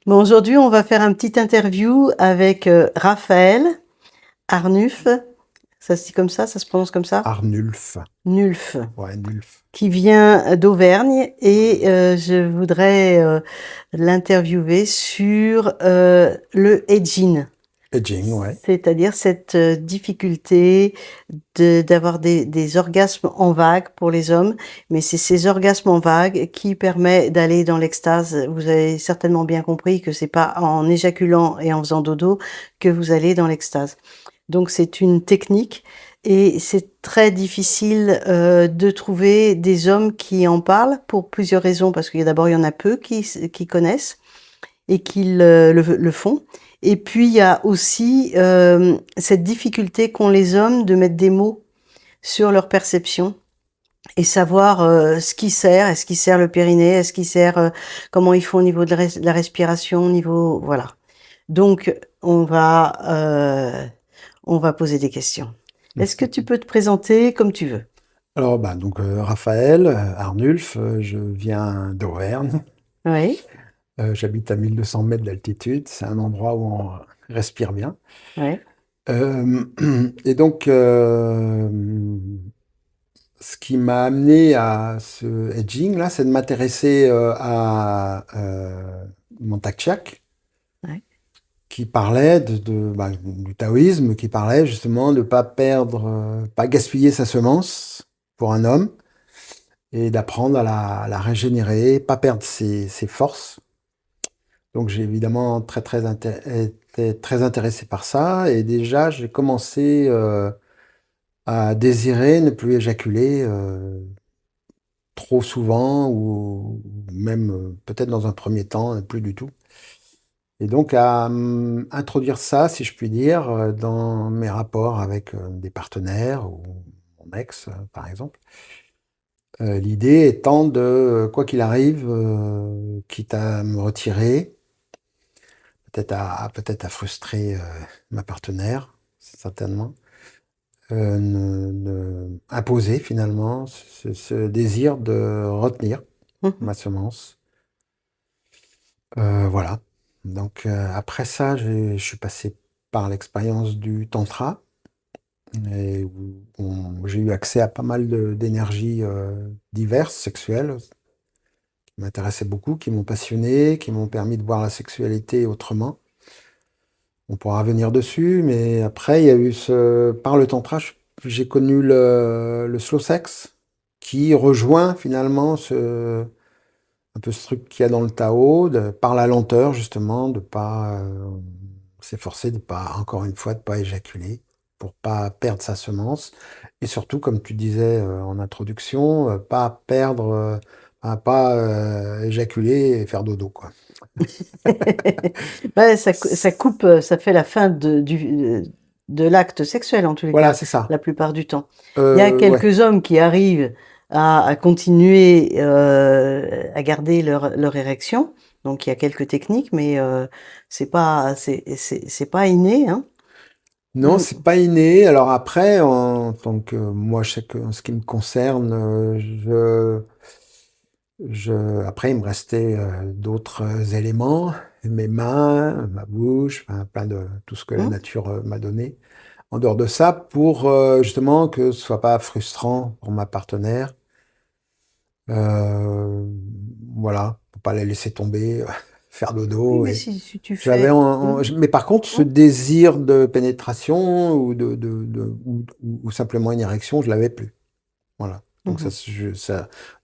Bon, aujourd'hui, on va faire un petit interview avec Raphaël Arnulf. Ça se dit comme ça se prononce comme ça? Arnulf. Nulf, Ouais, Nulf. qui vient d'Auvergne et je voudrais l'interviewer sur le edging, Edging, ouais. c'est-à-dire cette difficulté d'avoir des orgasmes en vague pour les hommes, mais c'est ces orgasmes en vague qui permet d'aller dans l'extase. Vous avez certainement bien compris que c'est pas en éjaculant et en faisant dodo que vous allez dans l'extase. Donc c'est une technique et c'est très difficile de trouver des hommes qui en parlent pour plusieurs raisons, parce qu'il y a d'abord il y en a peu qui connaissent et qui le font. Et puis il y a aussi cette difficulté qu'ont les hommes de mettre des mots sur leur perception et savoir ce qui sert, est-ce qui sert le périnée, est-ce qui sert, comment ils font au niveau de la respiration, au niveau, voilà. Donc on va poser des questions. Est-ce que tu peux te présenter comme tu veux? Alors, Raphaël Arnulf, je viens d'Auvergne. Oui, J'habite à 1200 mètres d'altitude. C'est un endroit où on respire bien. oui. Euh, et donc, ce qui m'a amené à ce edging, là, c'est de m'intéresser à Montachiak, Ouais. qui parlait du taoïsme, qui parlait justement de pas perdre, pas gaspiller sa semence pour un homme et d'apprendre à la régénérer, pas perdre ses forces. Donc j'ai évidemment été très intéressé par ça et déjà j'ai commencé à désirer ne plus éjaculer trop souvent ou même peut-être dans un premier temps, plus du tout. Et donc à introduire ça, si je puis dire, dans mes rapports avec des partenaires ou mon ex, par exemple. L'idée étant de, quoi qu'il arrive, quitte à me retirer, peut-être à frustrer ma partenaire, certainement, imposer finalement ce désir de retenir Mhm. ma semence. Voilà. Donc après ça, je suis passé par l'expérience du tantra et où j'ai eu accès à pas mal d'énergies diverses, sexuelles, qui m'intéressaient beaucoup, qui m'ont passionné, qui m'ont permis de voir la sexualité autrement. On pourra revenir dessus, mais après, il y a eu par le tantra, j'ai connu le slow sex, qui rejoint finalement un peu ce truc qu'il y a dans le Tao, par la lenteur, justement, de pas s'efforcer, de pas, encore une fois, de pas éjaculer, pour pas perdre sa semence. Et surtout, comme tu disais en introduction, pas perdre, pas éjaculer et faire dodo, quoi. Ouais, ça coupe, ça fait la fin de l'acte sexuel en tous les Voilà, cas, c'est ça. la plupart du temps. Il y a Ouais. quelques hommes qui arrivent à continuer à garder leur érection, donc il y a quelques techniques, mais c'est pas inné, hein. Non, Mm. c'est pas inné. Alors après, en tant que moi, je sais que en ce qui me concerne, après, il me restait d'autres éléments, mes mains, ma bouche, enfin, plein de tout ce que la Mm. nature m'a donné. En dehors de ça, pour justement que ce soit pas frustrant pour ma partenaire, euh, voilà, pour pas la laisser tomber, faire Oui, dodo mais et si tu mm, mais par contre, ce mm, désir de pénétration ou ou simplement une érection, je l'avais plus. Voilà. Donc mhm,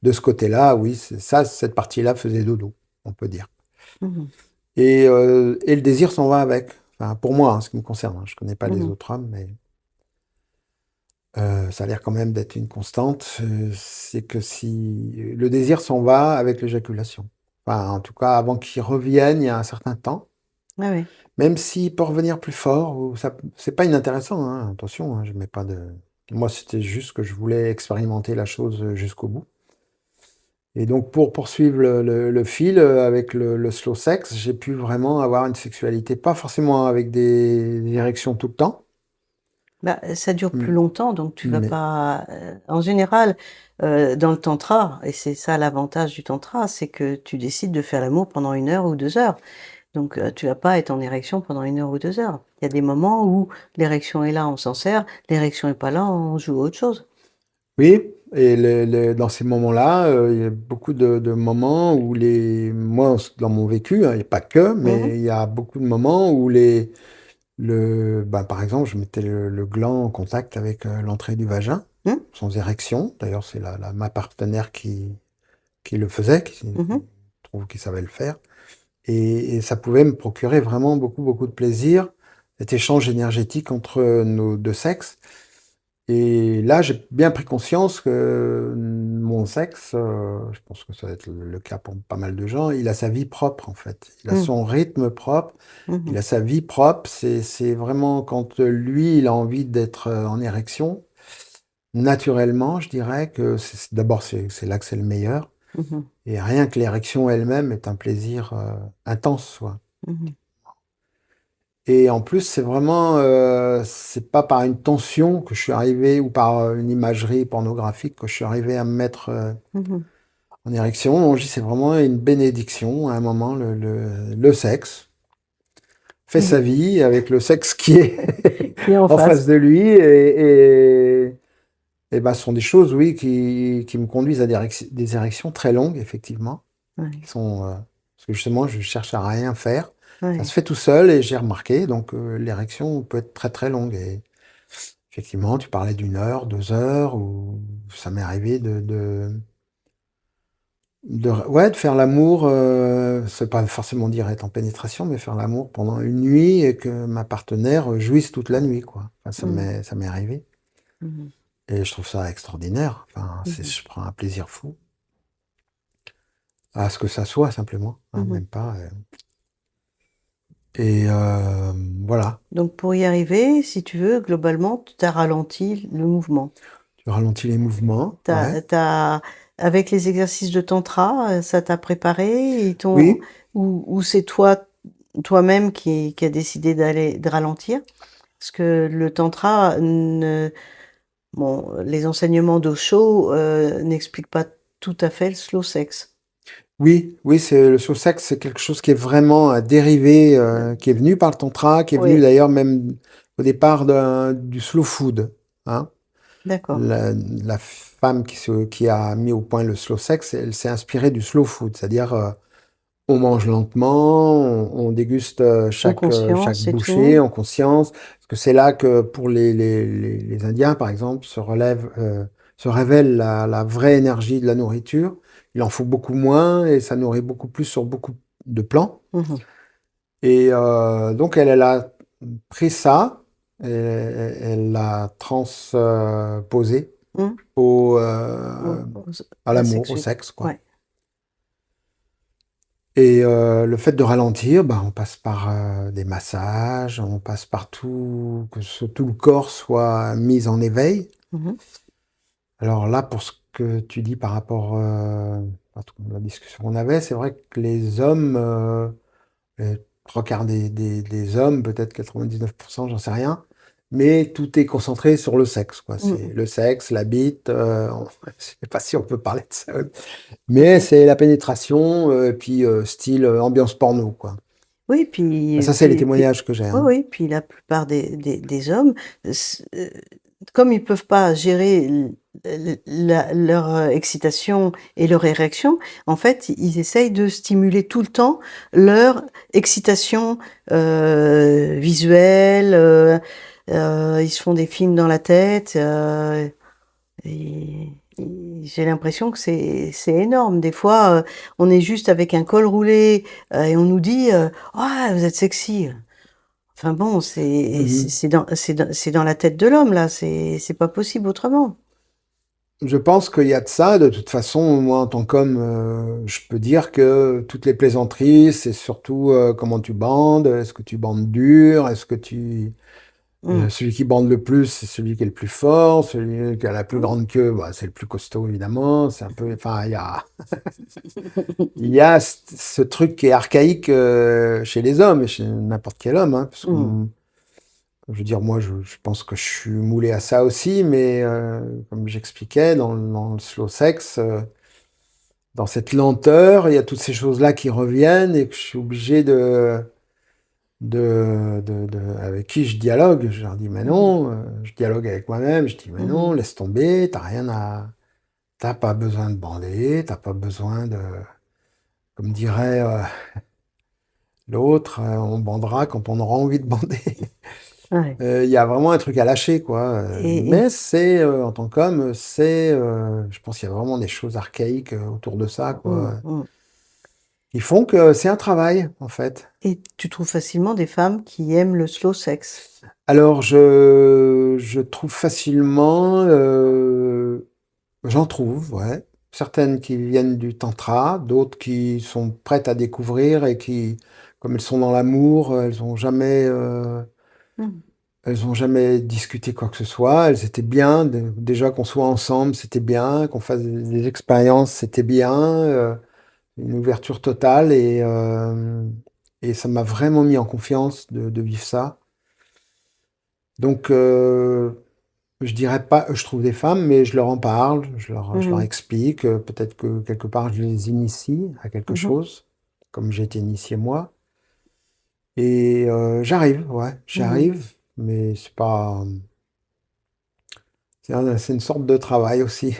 de ce côté-là, oui, cette partie-là faisait dodo, on peut dire. mhm, Et le désir s'en va avec. Enfin, pour moi, en ce qui me concerne, hein. Je connais pas les mhm, autres hommes, mais ça a l'air quand même d'être une constante. C'est que si le désir s'en va avec l'éjaculation. Enfin, en tout cas, avant qu'il revienne, il y a un certain temps. ah oui. Même s'il peut revenir plus fort, ou ça, c'est pas inintéressant, hein, attention, hein, je mets pas de. Moi, c'était juste que je voulais expérimenter la chose jusqu'au bout. Et donc, pour poursuivre le fil avec le slow sex, j'ai pu vraiment avoir une sexualité, pas forcément avec des érections tout le temps, Bah, ça dure plus m- longtemps, donc tu vas mais pas. En général, dans le tantra, et c'est ça l'avantage du tantra, c'est que tu décides de faire l'amour pendant 1 heure ou 2 heures. Donc, tu vas pas être en érection pendant 1 heure ou 2 heures. Il y a des moments où l'érection est là, on s'en sert, l'érection est pas là, on joue à autre chose. Oui, et dans ces moments-là, il y a beaucoup de moments où moi, dans mon vécu, hein, il n'y a pas que, Mmh. mais il y a beaucoup de moments où par exemple, je mettais le gland en contact avec l'entrée du vagin, Mmh. sans érection. D'ailleurs, c'est ma partenaire qui le faisait, Mmh. qui savait le faire. Et ça pouvait me procurer vraiment beaucoup, beaucoup de plaisir, cet échange énergétique entre nos deux sexes. Et là, j'ai bien pris conscience que mon sexe, je pense que ça va être le cas pour pas mal de gens, il a sa vie propre en fait. Il a Mmh. son rythme propre, il Mmh. a sa vie propre. C'est vraiment quand lui, il a envie d'être en érection, naturellement, je dirais que d'abord, c'est là que c'est le meilleur. Mmh. Et rien que l'érection elle-même est un plaisir intense, quoi. Mmh. Et en plus, c'est pas par une tension que je suis arrivé ou par une imagerie pornographique que je suis arrivé à me mettre Mmh. en érection. Non, je dis, c'est vraiment une bénédiction. À un moment, le sexe fait Mmh. sa vie avec le sexe qui est Qui est en en face. face de lui. Et ben, ce sont des choses, oui, qui me conduisent à des érections très longues, effectivement. Ouais, Qui sont, parce que justement, je cherche à rien faire. Ça se ouais. fait tout seul et j'ai remarqué, donc l'érection peut être très très longue. Et effectivement, tu parlais d'1 heure, 2 heures, ou ça m'est arrivé ouais, de faire l'amour, c'est pas forcément dire être en pénétration, mais faire l'amour pendant une nuit et que ma partenaire jouisse toute la nuit, quoi. Enfin, Mmh. ça m'est arrivé. Mmh. Et je trouve ça extraordinaire. Enfin, Mmh. je prends un plaisir fou à ce que ça soit simplement, hein, Mmh. même pas. Et voilà. Donc pour y arriver, si tu veux, globalement, tu as ralenti le mouvement. Tu ralentis les mouvements, ouais. Tu avec les exercices de tantra, ça t'a préparé? Oui, Ou c'est toi-même qui a décidé de ralentir? Parce que le tantra bon, les enseignements d'Osho, n'expliquent pas tout à fait le slow sex. oui, oui, le slow-sex, c'est quelque chose qui est vraiment un dérivé, qui est venu par le tantra, qui est venu Oui, d'ailleurs même au départ du slow food, hein. d'accord. La femme qui a mis au point le slow sex, elle s'est inspirée du slow food, c'est-à-dire on mange lentement, on déguste En chaque conscience et bouchée tout. en conscience, parce que c'est là que pour les Indiens, par exemple, se révèle la vraie énergie de la nourriture. Il en faut beaucoup moins et ça nourrit beaucoup plus sur beaucoup de plans. Mmh. Et donc elle a pris ça, et elle l'a transposé Mmh. au, à À la l'amour, au sexualité. sexe, quoi. Ouais. Et le fait de ralentir, bah, on passe par des massages, on passe par tout le corps soit mis en éveil. Mmh. Alors là, pour ce que tu dis par rapport à la discussion qu'on avait, c'est vrai que les hommes, les 3 quarts des hommes, peut-être 99%, j'en sais rien, mais tout est concentré sur le sexe, quoi. C'est Mmh. le sexe, la bite, je sais pas si on peut parler de ça. Mais c'est la pénétration, puis style ambiance porno, quoi. Oui, Bah, ça, c'est les témoignages que j'ai, oui, hein. oui, puis la plupart des hommes, comme ils peuvent pas gérer leur excitation et leur érection, en fait, ils essayent de stimuler tout le temps leur excitation visuelle. Ils se font des films dans la tête. J'ai l'impression que c'est énorme. Des fois, on est juste avec un col roulé et on nous dit ah, vous êtes sexy. Enfin bon, Mhm. c'est dans la tête de l'homme là, c'est pas possible autrement. Je pense qu'il y a de ça. De toute façon, moi, en tant qu'homme, je peux dire que toutes les plaisanteries, c'est surtout comment tu bandes. Est-ce que tu bandes dur? Mmh. Celui qui bande le plus, c'est celui qui est le plus fort. Celui qui a la plus grande queue, bah, c'est le plus costaud, évidemment. C'est un peu, enfin, il y a ce truc qui est archaïque chez les hommes et chez n'importe quel homme, hein, parce que Mmh. je veux dire, moi, je pense que je suis moulé à ça aussi, mais comme j'expliquais, dans le slow sex, dans cette lenteur, il y a toutes ces choses-là qui reviennent et que je suis obligé avec qui je dialogue. Je leur dis, mais Mmh. non, je dialogue avec moi-même, je dis, mais Mmh. non, laisse tomber, t'as pas besoin de bander, t'as pas besoin de, comme dirait l'autre, on bandera quand on aura envie de bander. Ouais. Il y a vraiment un truc à lâcher, quoi. Et Mais en tant qu'homme, je pense qu'il y a vraiment des choses archaïques autour de ça, mmh, quoi, mmh. qui font que c'est un travail, en fait. Et tu trouves facilement des femmes qui aiment le slow sex? Alors, je trouve facilement, j'en trouve, ouais. Certaines qui viennent du tantra, d'autres qui sont prêtes à découvrir et qui, comme elles sont dans l'amour, Mmh. elles ont jamais discuté quoi que ce soit. Elles étaient bien, déjà qu'on soit ensemble, c'était bien, qu'on fasse des expériences, c'était bien, une ouverture totale et ça m'a vraiment mis en confiance de vivre ça. Donc, je dirais pas, je trouve des femmes, mais je leur en parle, je leur Mmh. explique, peut-être que quelque part je les initie à quelque Mmh. chose, comme j'ai été initié moi. Et j'arrive, ouais, Mmh. j'arrive, mais c'est une sorte de travail aussi.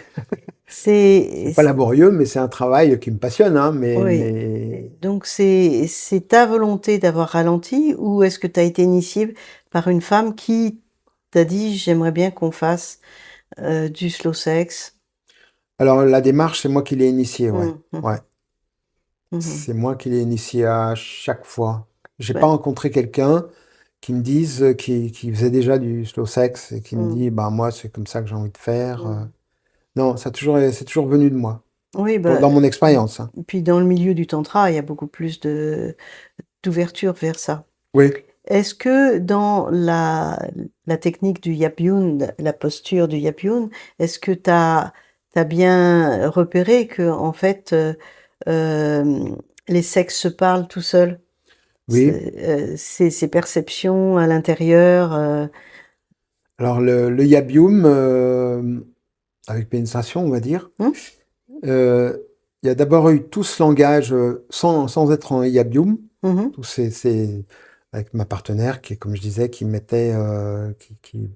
C'est C'est pas laborieux, mais c'est un travail qui me passionne, hein, Oui, donc c'est ta volonté d'avoir ralenti ou est-ce que tu as été initié par une femme qui t'a dit: «J'aimerais bien qu'on fasse, du slow sex»? alors la démarche, c'est moi qui l'ai initiée, ouais. Mmh. Mmh Ouais, mh. Mmh. c'est moi qui l'ai initiée à chaque fois. J'ai pas Bah, rencontré quelqu'un qui me dise, qui faisait déjà du slow sex et qui me mmh, dit: «Bah, moi, c'est comme ça que j'ai envie de faire», mmh. Non, c'est toujours venu de moi, Oui, dans mon expérience, hein. puis dans le milieu du tantra, il y a beaucoup plus d'ouverture vers ça. Oui. Est-ce que dans la technique du Yapyun, la posture du Yapyun, est-ce que tu as bien repéré qu'en fait, les sexes se parlent tout seuls? Oui. Ces perceptions à l'intérieur, Alors le Yab-Yum, avec pénétration, on va dire, mmh? heu, il y a d'abord eu tout ce langage, sans être en Yab-Yum, Mmh mh. tous ces avec ma partenaire qui, comme je disais, qui mettait, qui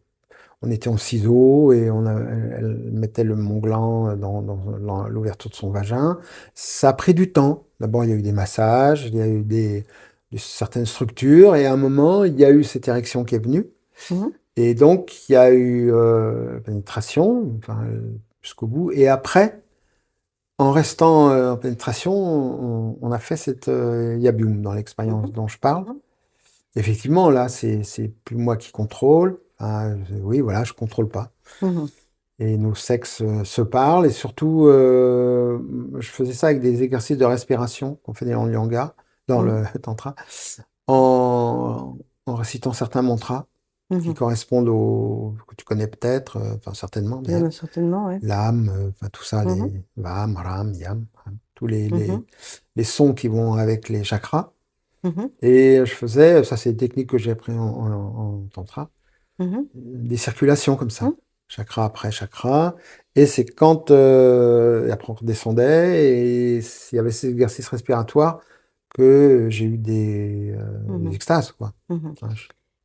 on était en ciseaux et elle mettait mon gland dans l'ouverture de son vagin. Ça a pris du temps. D'abord, il y a eu des massages, il y a eu certaines structures et à un moment, il y a eu cette érection qui est venue Mmh. et donc il y a eu, pénétration, enfin, jusqu'au bout et après, en restant, en pénétration, on a fait cette, Yab-Yum dans Mmh l'expérience mh. dont je parle. Mmh. Effectivement, là, c'est plus moi qui contrôle. Enfin, oui, voilà, je contrôle pas. Mmh. Et nos sexes se parlent. Et surtout, je faisais ça avec des exercices de respiration qu'on fait dans le yoga, dans Mmh. le tantra, en, en récitant certains mantras qui Mmh. correspondent que tu connais peut-être, enfin certainement Il y en d'ailleurs. a certainement, ouais. L'âme, enfin tout ça, Mmh mh. les Vam, Ram, Yam, Ram, tous Mmh. les sons qui vont avec les chakras. Mmh. Et je faisais, ça c'est des techniques que j'ai appris en tantra, Mmh. des circulations comme Mmh. ça, chakra après chakra. Et c'est quand, et après on redescendait, et s'il y avait ces exercices respiratoires que j'ai eu des Mmh. extases, quoi. Mmh. Ouais,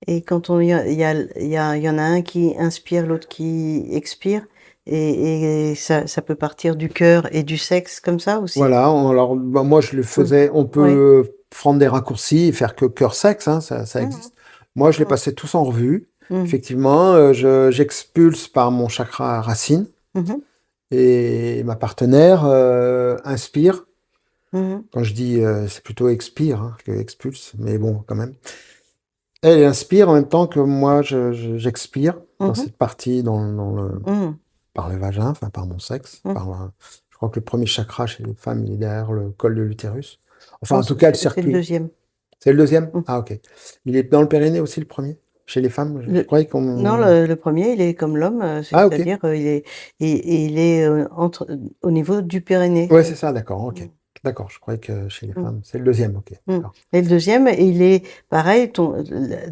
Et quand on il y en a un qui inspire, l'autre qui expire et ça peut partir du cœur et du sexe comme ça aussi? voilà, alors bah, moi je le Mmh. faisais, on Oui. peut prendre des raccourcis et faire que cœur-sexe, hein, ça Mmh mh. existe. Moi je les Mmh. passais tous en revue. Mmh. Effectivement, j'expulse par mon chakra racine. Mmh mh. Et ma partenaire inspire. Mmh mh. Quand je dis, c'est plutôt expire hein, que expulse, mais bon, quand même. Elle inspire en même temps que moi, j'expire dans Mmh. cette partie, Mmh. par le vagin, enfin par mon sexe. Mmh. Je crois que le premier chakra chez les femmes, il est derrière le col de l'utérus. Enfin, Non, en tout cas, le c'est le circuit. deuxième. C'est le deuxième? Mmh. Ah, ok. Il est dans le périnée aussi, le premier? Chez les femmes? Je Le croyais non, qu'on. le 1er, il est comme l'homme, Ah, ok. c'est-à-dire, il est, entre au niveau du périnée. Ouais, c'est ça, d'accord, ok. Mmh. D'accord, je croyais que chez les Mmh. femmes, c'est le deuxième, ok, Mmh. d'accord. Et le deuxième, il est pareil,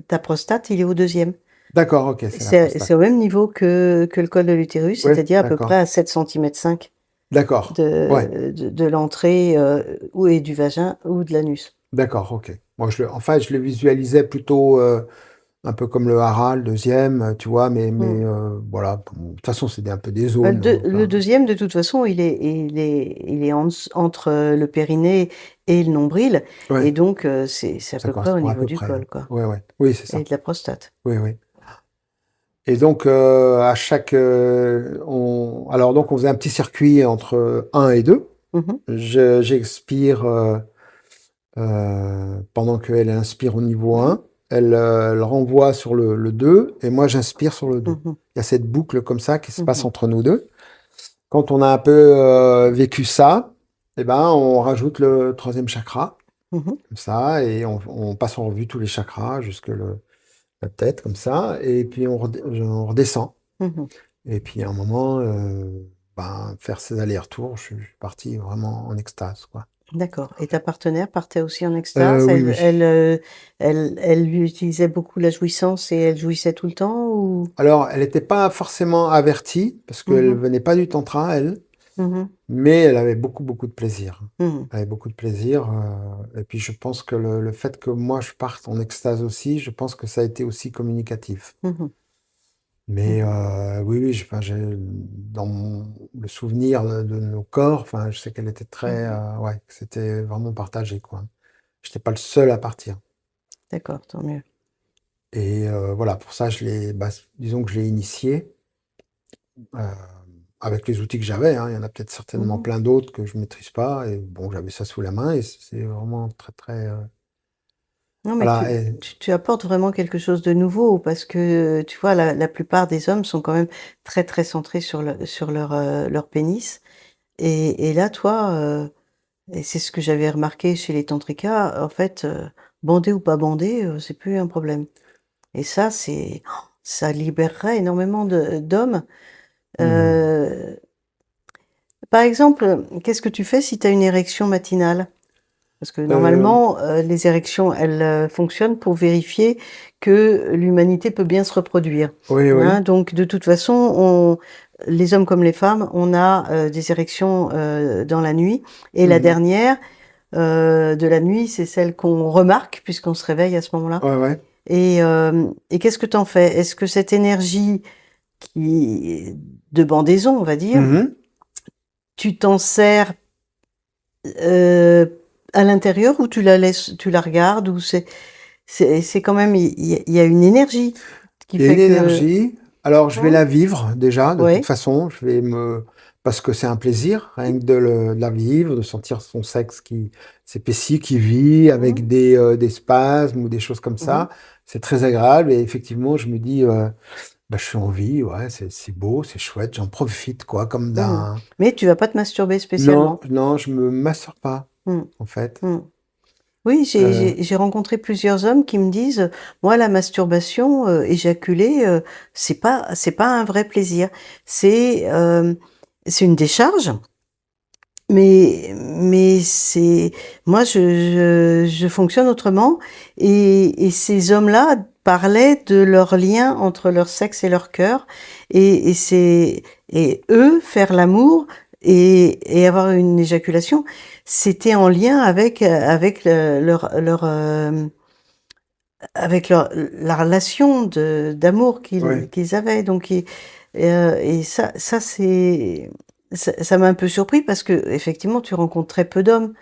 ta prostate, il est au deuxième. D'accord, ok, c'est la C'est prostate. au même niveau que le col de l'utérus, Ouais, c'est-à-dire à peu près d'accord. à 7 cm 5. D'accord. Ouais. de l'entrée ou et du vagin ou de l'anus. D'accord. Ok. Moi, en fait, je le visualisais plutôt un peu comme le hara, le deuxième, tu vois, mais Mm. voilà. Bon, de toute façon, c'est un peu des Bah, zones. le Enfin, deuxième, de toute façon, il est entre le périnée et le nombril, et ouais, donc c'est à ça peu près au correspond à niveau peu du près. col, quoi, Ouais, ouais. Oui, c'est et ça. de la prostate. Oui, oui. Et donc, à chaque, alors donc, on faisait un petit circuit entre un et 2. Mhm, J'expire pendant qu'elle inspire au niveau 1. Elle renvoie sur le 2 et moi j'inspire sur le 2. mhm, Il y a cette boucle comme ça qui se passe mhm, entre nous deux. Quand on a un peu vécu ça, eh ben, on rajoute le troisième chakra, mhm, comme ça, et on passe en revue tous les chakras jusque la tête, comme ça, et puis on redescend. mhm. Et puis à un moment, ben, faire ces allers-retours, je suis parti vraiment en extase, quoi. D'accord. Et ta partenaire partait aussi en extase? Oui, oui. Elle utilisait beaucoup la jouissance et elle jouissait tout le temps ou? Alors, elle n'était pas forcément avertie, parce qu'elle Mhm, venait pas du tantra, elle, mhm, mais elle avait beaucoup, beaucoup de plaisir. mhm, Elle avait beaucoup de plaisir. Et puis, je pense que le fait que moi, je parte en extase aussi, je pense que ça a été aussi communicatif. mhm, Mais mhm, oui, oui, enfin, dans le souvenir de nos corps, enfin, je sais qu'elle était très, mhm. ouais, que c'était vraiment partagé, quoi. J'étais pas le seul à partir. D'accord, tant mieux. Et voilà, pour ça, bah, disons que je l'ai initié. euh, Avec les outils que j'avais, hein. Il y en a peut-être certainement Mhm. plein d'autres que je maîtrise pas. Et bon, j'avais ça sous la main et c'est vraiment très, très. Non, mais Voilà. Et, tu apportes vraiment quelque chose de nouveau parce que, tu vois, la plupart des hommes sont quand même très, très centrés sur leur pénis. Et là, toi, et c'est ce que j'avais remarqué chez les tantrikas, en fait, bandé ou pas bandé, c'est plus un problème. Et ça, ça libérerait énormément d'hommes. Mhm. Euh, Par exemple, qu'est-ce que tu fais si tu as une érection matinale? Parce que Euh, normalement, les érections, elles fonctionnent pour vérifier que l'humanité peut bien se reproduire. oui, Hein, oui. donc, de toute façon, les hommes comme les femmes, on a des érections dans la nuit. Et la Mhm. dernière de la nuit, c'est celle qu'on remarque puisqu'on se réveille à ce moment-là. Ouais, ouais. Et qu'est-ce que tu en fais? Est-ce que cette énergie de bandaison, on va dire, Mhm. tu t'en sers euh, à l'intérieur ou tu la laisses, tu la regardes ou c'est quand même, il y a une énergie qui Il y a une fait que, énergie. Alors, je vais hein, la vivre déjà, de toute ouais, façon. Parce que c'est un plaisir, rien que de la vivre, de sentir son sexe qui s'épaissit, qui vit, mhm, avec des spasmes ou des choses comme mhm, ça. C'est très agréable. Et effectivement, je me dis, bah, je suis en vie, ouais, c'est beau, c'est chouette, j'en profite, quoi, comme mhm. d'un. Mais tu vas pas te masturber Non, spécialement. non, je me massure pas, Mhm, en fait. mhm. Oui, Euh, j'ai rencontré plusieurs hommes qui me disent, moi, la masturbation, éjaculer, c'est pas un vrai plaisir. C'est, c'est une décharge. Mais c'est moi je fonctionne autrement et ces hommes-là parlaient de leur lien entre leur sexe et leur cœur et c'est et eux faire l'amour et avoir une éjaculation, c'était en lien avec avec la relation de d'amour ouais. qu'ils avaient. Donc et ça c'est ça m'a un peu surpris parce que effectivement tu rencontres très peu d'hommes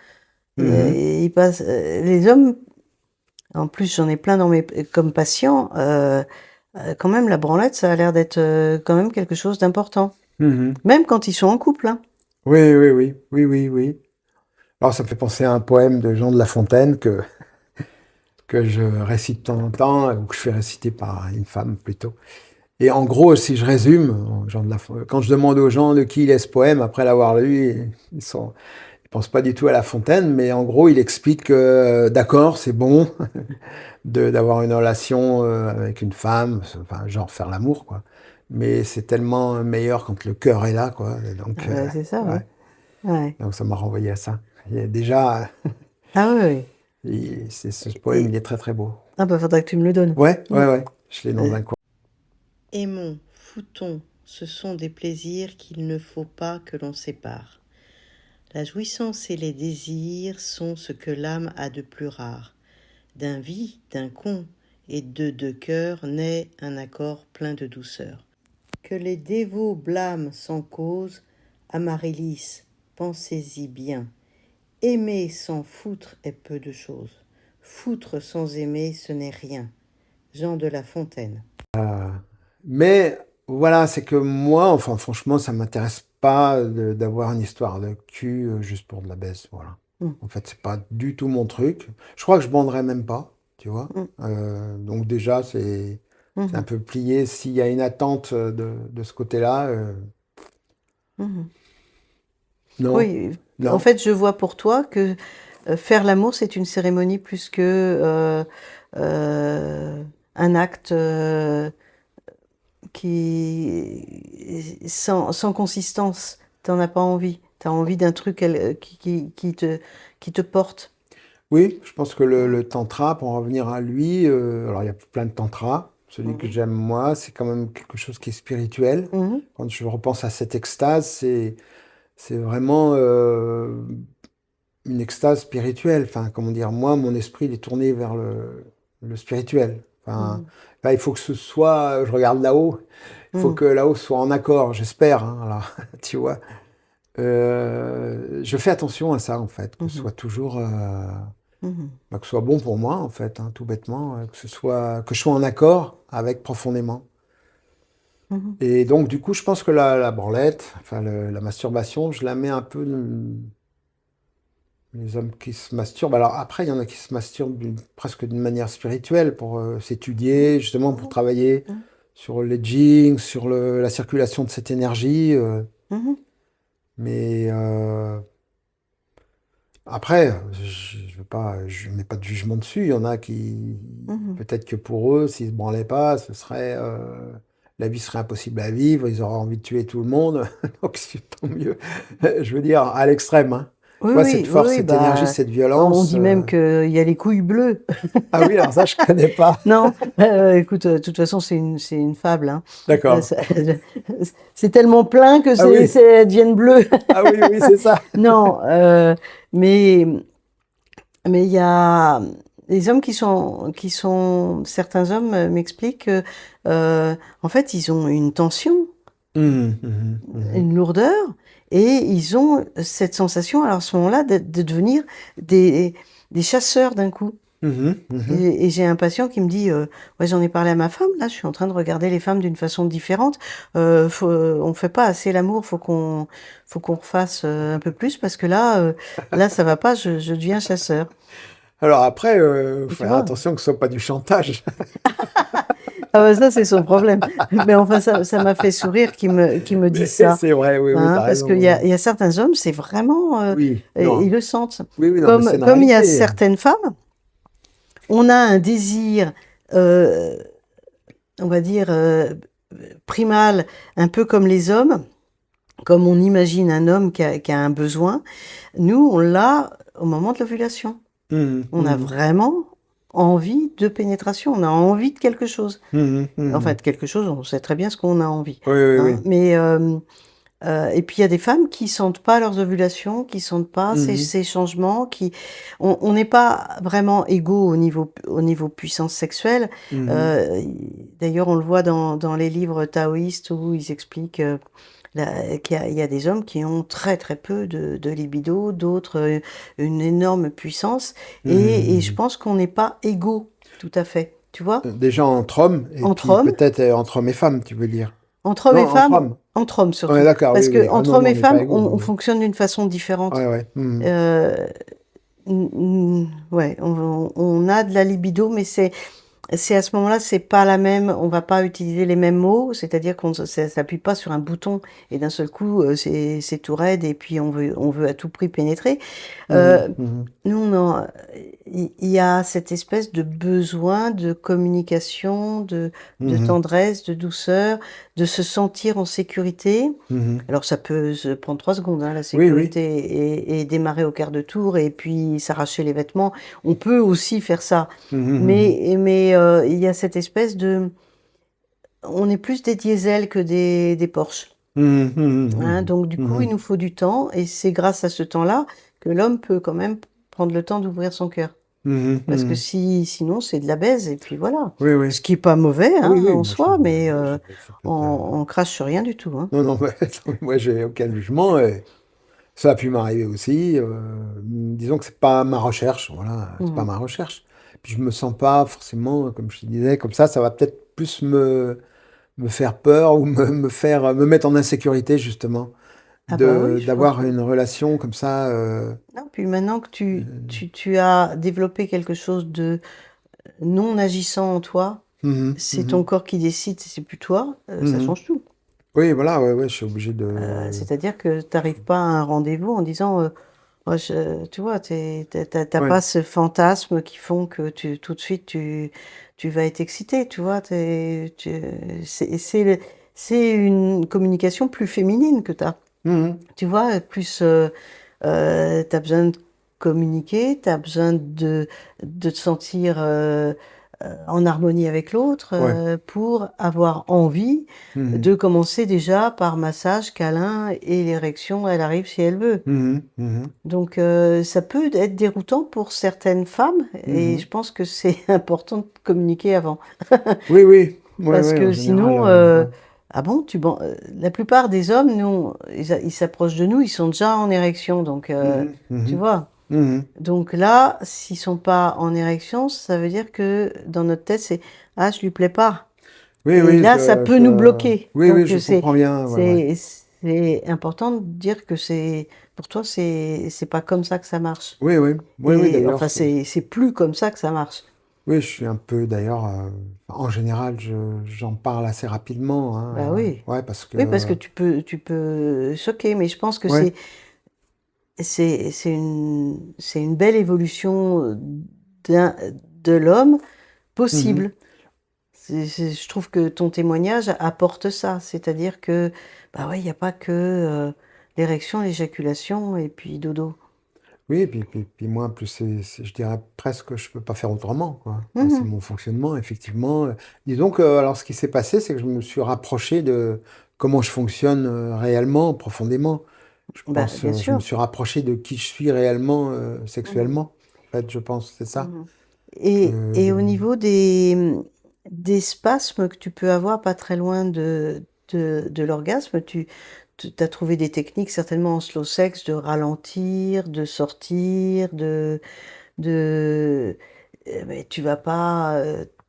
Mhm. et ils passent les hommes en plus j'en ai plein dans mes comme patients quand même la branlette ça a l'air d'être quand même quelque chose d'important Mhm. même quand ils sont en couple hein. Oui, oui, oui, oui, oui, oui. Alors, ça me fait penser à un poème de Jean de La Fontaine que je récite de temps en temps, ou que je fais réciter par une femme plutôt. Et en gros, si je résume, quand je demande aux gens de qui il est ce poème, après l'avoir lu, ils pensent pas du tout à La Fontaine, mais en gros, il explique que, d'accord, c'est bon d'avoir une relation avec une femme, enfin, genre faire l'amour, quoi. Mais c'est tellement meilleur quand le cœur est là, quoi. Et donc, Ouais, c'est ça ouais ouais. ouais Donc ça m'a renvoyé à ça. Et déjà, ah oui oui ce poème, et il est très très beau. ah bah faudrait que tu me le donnes. Ouais, Mm. ouais, ouais. Je l'ai dans Euh, un coin. Aimons, foutons, ce sont des plaisirs qu'il ne faut pas que l'on sépare. La jouissance et les désirs sont ce que l'âme a de plus rare. D'un vie, d'un con et de deux cœurs naît un accord plein de douceur. Que les dévots blâment sans cause, Amaryllis, pensez-y bien. Aimer sans foutre est peu de chose. Foutre sans aimer, ce n'est rien. Jean de La Fontaine. Mais voilà, c'est que moi, enfin, franchement, ça m'intéresse pas d'avoir une histoire de cul juste pour de la baisse, voilà. Mm. En fait, c'est pas du tout mon truc. Je crois que je banderais même pas, tu vois. Mm. Donc déjà, c'est un Mhm. peu plié. S'il y a une attente de ce côté-là, Mhm. non, Oui, en non. fait, je vois pour toi que faire l'amour, c'est une cérémonie plus que un acte sans consistance. T'en as pas envie. T'as envie d'un truc qui te porte. Oui, je pense que le tantra, pour en revenir à lui, alors il y a plein de tantras. Celui que Mhm. j'aime moi, c'est quand même quelque chose qui est spirituel. Mhm. Quand je repense à cette extase, c'est vraiment une extase spirituelle. Enfin, comment dire, moi, mon esprit il est tourné vers le spirituel. Enfin, Mhm. là, il faut que ce soit, je regarde là-haut, il faut Mhm. que là-haut soit en accord, j'espère. Hein, alors, tu vois. Je fais attention à ça, en fait, que ce Mhm. soit toujours, Mhm. bah, que ce soit bon pour moi, en fait, hein, tout bêtement, que je sois en accord avec profondément. Mhm. Et donc, du coup, je pense que la branlette, enfin, la masturbation, je la mets un peu les hommes qui se masturbent. Alors après, il y en a qui se masturbent presque d'une manière spirituelle pour s'étudier, justement pour Mhm. travailler Mhm. sur l'edging, sur la circulation de cette énergie. Mhm. Mais après, je veux pas, je mets pas de jugement dessus. Il y en a qui, Mhm. peut-être que pour eux, s'ils se branlaient pas, la vie serait impossible à vivre. Ils auraient envie de tuer tout le monde. Donc c'est tant mieux. Je veux dire, à l'extrême, hein. Oui, Tu vois, cette oui, oui, force, oui, cette énergie, bah, cette on violence. dit même qu'il y a les couilles bleues. Ah oui, alors ça, je connais pas. Non, écoute, de toute façon, c'est une fable, hein. D'accord. Ça- c'est tellement plein que Ah oui, elles deviennent bleues. ah oui, oui, c'est ça. Non, mais mais il y a des hommes certains hommes m'expliquent que, en fait, ils ont une tension, Mhm, mhm, mhm. une lourdeur, et ils ont cette sensation, alors à ce moment-là, de devenir des, des chasseurs d'un coup. Mhm, mhm. Et j'ai un patient qui me dit, ouais, j'en ai parlé à ma femme, là, je suis en train de regarder les femmes d'une façon différente. On fait pas assez l'amour, faut qu'on refasse un peu plus parce que là, ça va pas, je deviens chasseur. Alors après, faut Et tu faire vois? attention que ce soit pas du chantage. Ah bah ça, c'est son problème. Mais enfin, ça m'a fait sourire qu'il me dise Mais ça. c'est vrai, oui, oui, Hein, t'as parce raison. il y a certains hommes, c'est vraiment, Oui, ils non. le sentent. Oui, oui, non, mais c'est une Comme il y a réalité. certaines femmes, on a un désir, euh, on va dire, primal, un peu comme les hommes, comme on imagine un homme qui a un besoin. Nous, on l'a au moment de l'ovulation. Mhm, On a mhm, vraiment envie de pénétration, on a envie de quelque chose. mhm, En mhm. fait, quelque chose, on sait très bien ce qu'on a envie. Oui, oui, Hein. oui. Mais et puis il y a des femmes qui sentent pas leurs ovulations, qui sentent pas Mhm, ces changements, on n'est pas vraiment égaux au niveau puissance sexuelle. mhm, Euh, D'ailleurs, on le voit dans les livres taoïstes où ils expliquent il y a des hommes qui ont très très peu de libido, d'autres une énorme puissance, mhm, et je mhm. pense qu'on n'est pas égaux tout à fait. Tu vois, Déjà entre hommes, et entre puis hommes, peut-être entre hommes et femmes, tu veux dire. entre hommes Non, et entre femmes, hommes. entre hommes On est surtout. d'accord, oui, Parce que oui. Ah entre non, hommes non, on et n'est pas femmes, égaux. on Oui. fonctionne d'une façon différente. Ouais, ouais. Mhm. Ouais, on a de la libido, mais c'est à ce moment-là, c'est pas la même, on va pas utiliser les mêmes mots, c'est-à-dire qu'on s'appuie pas sur un bouton et d'un seul coup, c'est tout raide et puis on veut à tout prix pénétrer. Mhm, Euh, mhm, Nous, il y a cette espèce de besoin de communication, de mhm, tendresse, de douceur, de se sentir en sécurité. mhm. Alors ça peut se prendre 3 secondes, hein, la Oui, oui. sécurité, et démarrer au quart de tour et puis s'arracher les vêtements. On peut aussi faire ça. Mhm, mhm. Mais il y a cette espèce de... on est plus des diesels que des Porsche. Mhm, mhm, Hein, mhm, donc du coup, il mhm, nous faut du temps, et c'est grâce à ce temps-là que l'homme peut quand même prendre le temps d'ouvrir son cœur. mhm, Parce que mhm. sinon, c'est de la baise, et puis voilà. Oui, oui. Ce qui est pas mauvais, Oui, hein, oui, en moi soi, mais j'ai on, fait, on crache sur rien du tout, hein. non, non, moi j'ai aucun jugement. Et ça a pu m'arriver aussi. Disons que c'est pas ma recherche, voilà, c'est pas Mhm. ma recherche. Puis je me sens pas forcément, comme je te disais, comme ça va peut-être plus me faire peur ou me mettre en insécurité justement Ah bah oui, je pense d'avoir que... une relation comme ça. Non, puis maintenant que Euh, tu as développé quelque chose de non agissant en toi, mhm, c'est ton mhm, corps qui décide, c'est plus toi, ça mhm. change tout. Oui, voilà, ouais, ouais, je suis obligé de. C'est-à-dire que tu n'arrives pas à un rendez-vous en disant, ouais, tu vois, t'as Ouais. pas ce fantasme qui font que tout de suite tu vas être excité, tu vois. C'est une communication plus féminine que tu as. Mhm, Tu vois, plus tu as besoin de communiquer, tu as besoin de te sentir en harmonie avec l'autre ouais. pour avoir envie Mhm, de commencer déjà par massage, câlin, et l'érection, elle arrive si elle veut. mhm, mhm, Donc ça peut être déroutant pour certaines femmes, et je mhm. pense que c'est important de communiquer avant. Oui, oui, oui, Parce oui, en que général, sinon, ouais. ah bon, la plupart des hommes, nous, ils s'approchent de nous, ils sont déjà en érection, donc Mhm, tu mhm, vois. mhm. Donc là, s'ils sont pas en érection, ça veut dire que dans notre tête, c'est ah, je lui plais pas. Oui, Et oui, là, ça peut nous bloquer. oui, oui, Donc je comprends bien, ouais, ouais. c'est important de dire que c'est pour toi, c'est pas comme ça que ça marche. Oui, oui, oui, oui, Et d'ailleurs, enfin, c'est plus comme ça que ça marche. oui, je suis un peu, d'ailleurs, en général, j'en parle assez rapidement, Bah hein, oui. ouais, parce Oui, parce que que, tu peux choquer, mais je pense que ouais, c'est une belle évolution d'un, de l'homme mhm. possible. Je trouve que ton témoignage apporte ça, c'est-à-dire que bah ouais, il n'y a pas que l'érection, l'éjaculation et puis dodo. Oui, et puis moi, en plus, je dirais presque que je peux pas faire autrement, quoi. Moi, c'est Mhm. mon fonctionnement, effectivement. Disons que, alors, ce qui s'est passé, c'est que je me suis rapproché de comment je fonctionne réellement, profondément. Je Bah, pense, bien je me sûr. suis rapproché de qui je suis réellement, Mhm. sexuellement. En fait, je pense, c'est ça. Mhm. Que, Et au niveau des spasmes que tu peux avoir pas très loin de l'orgasme, tu as trouvé des techniques certainement en slow sex de ralentir, de sortir, de mais tu vas pas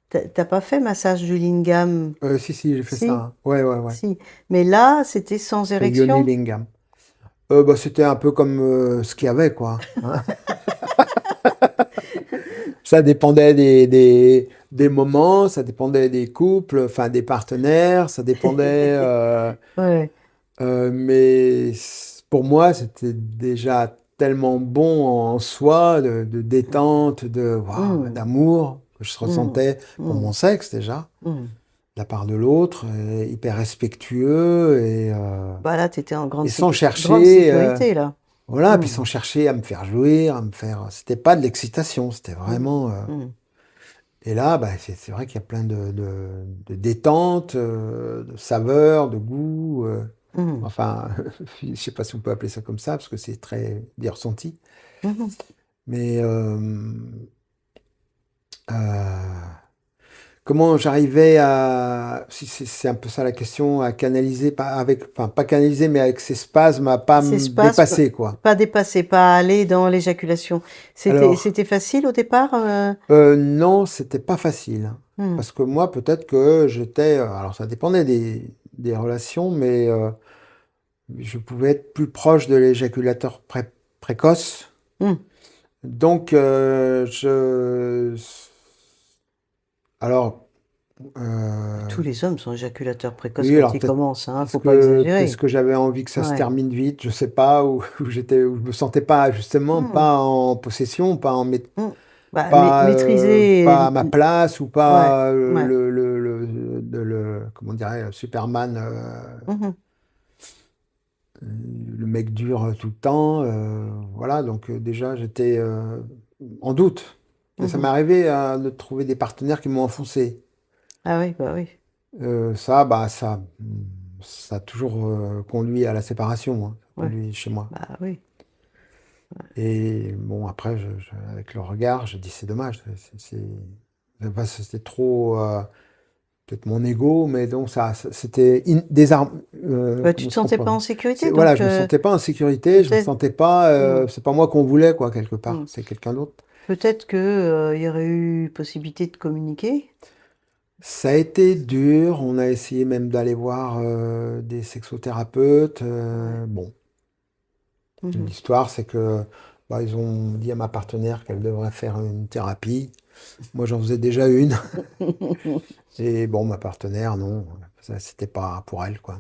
t'as pas fait massage du lingam? si, si, j'ai fait ça, Si, hein. Ouais, ouais, ouais. si. Mais là, c'était sans C'est Yoni érection. Lingam. Bah, c'était un peu comme ce qu'il y avait, quoi, hein. Ça dépendait des moments, ça dépendait des couples, enfin des partenaires, ça dépendait. Ouais. Mais pour moi, c'était déjà tellement bon en soi, de détente, waouh, Mm, d'amour que je mm, ressentais pour mm, mon sexe déjà, mm. de la part de l'autre, hyper respectueux Bah là, tu étais en et sans grande chercher. sécurité, là. Voilà, puis Mm, sans chercher à me faire jouir, à me faire. C'était pas de l'excitation, c'était mm, vraiment. mm, Et là, bah, c'est vrai qu'il y a plein de détente, de saveur, de goût. mm, Enfin, je sais pas si on peut appeler ça comme ça, parce que c'est très des ressentis. mhm. Mais euh, comment j'arrivais à. Si c'est un peu ça la question, à canaliser, pas avec, enfin, pas canaliser, mais avec ces spasmes, à pas Ces me spasmes, dépasser, quoi. pas dépasser, pas aller dans l'éjaculation. Alors. C'était facile au départ? Non, c'était pas facile, hein. Mm. Parce que moi, peut-être que j'étais. Alors, ça dépendait des relations, mais je pouvais être plus proche de l'éjaculateur précoce. Mm. Donc, alors, Tous les hommes sont éjaculateurs précoces oui, quand alors ils peut-être commencent, hein, faut pas parce exagérer. que j'avais envie que ça se Ouais. termine vite, je sais pas, où je me sentais pas, justement, Mm, pas en possession, mm. Bah, pas maîtriser. à ma place, ou Ouais, pas ouais. comment dirais, Superman, Mhm, le mec dur tout le temps. Voilà, donc déjà j'étais en doute. Et ça m'est mhm. arrivé de trouver des partenaires qui m'ont enfoncé. Ah oui, bah oui. Ça a toujours conduit à la séparation, hein. Ça Ouais. conduit chez moi. Bah oui. Et bon, après, avec le regard, je dis c'est dommage. C'était trop, peut-être mon ego, mais donc c'était désarme. Bah, tu Comment te est-ce qu'on sentais peut. pas en sécurité, Voilà, donc je me sentais pas en sécurité, je me peut-être. sentais pas. Hmm, C'est pas moi qu'on voulait, quoi, quelque part. hmm. C'est quelqu'un d'autre. Peut-être que il y aurait eu possibilité de communiquer. Ça a été dur. On a essayé même d'aller voir des sexothérapeutes. Ouais. Bon, Mhm. l'histoire, c'est que bah, ils ont dit à ma partenaire qu'elle devrait faire une thérapie. Moi, j'en faisais déjà une. Et bon, ma partenaire, non, ça, c'était pas pour elle, quoi.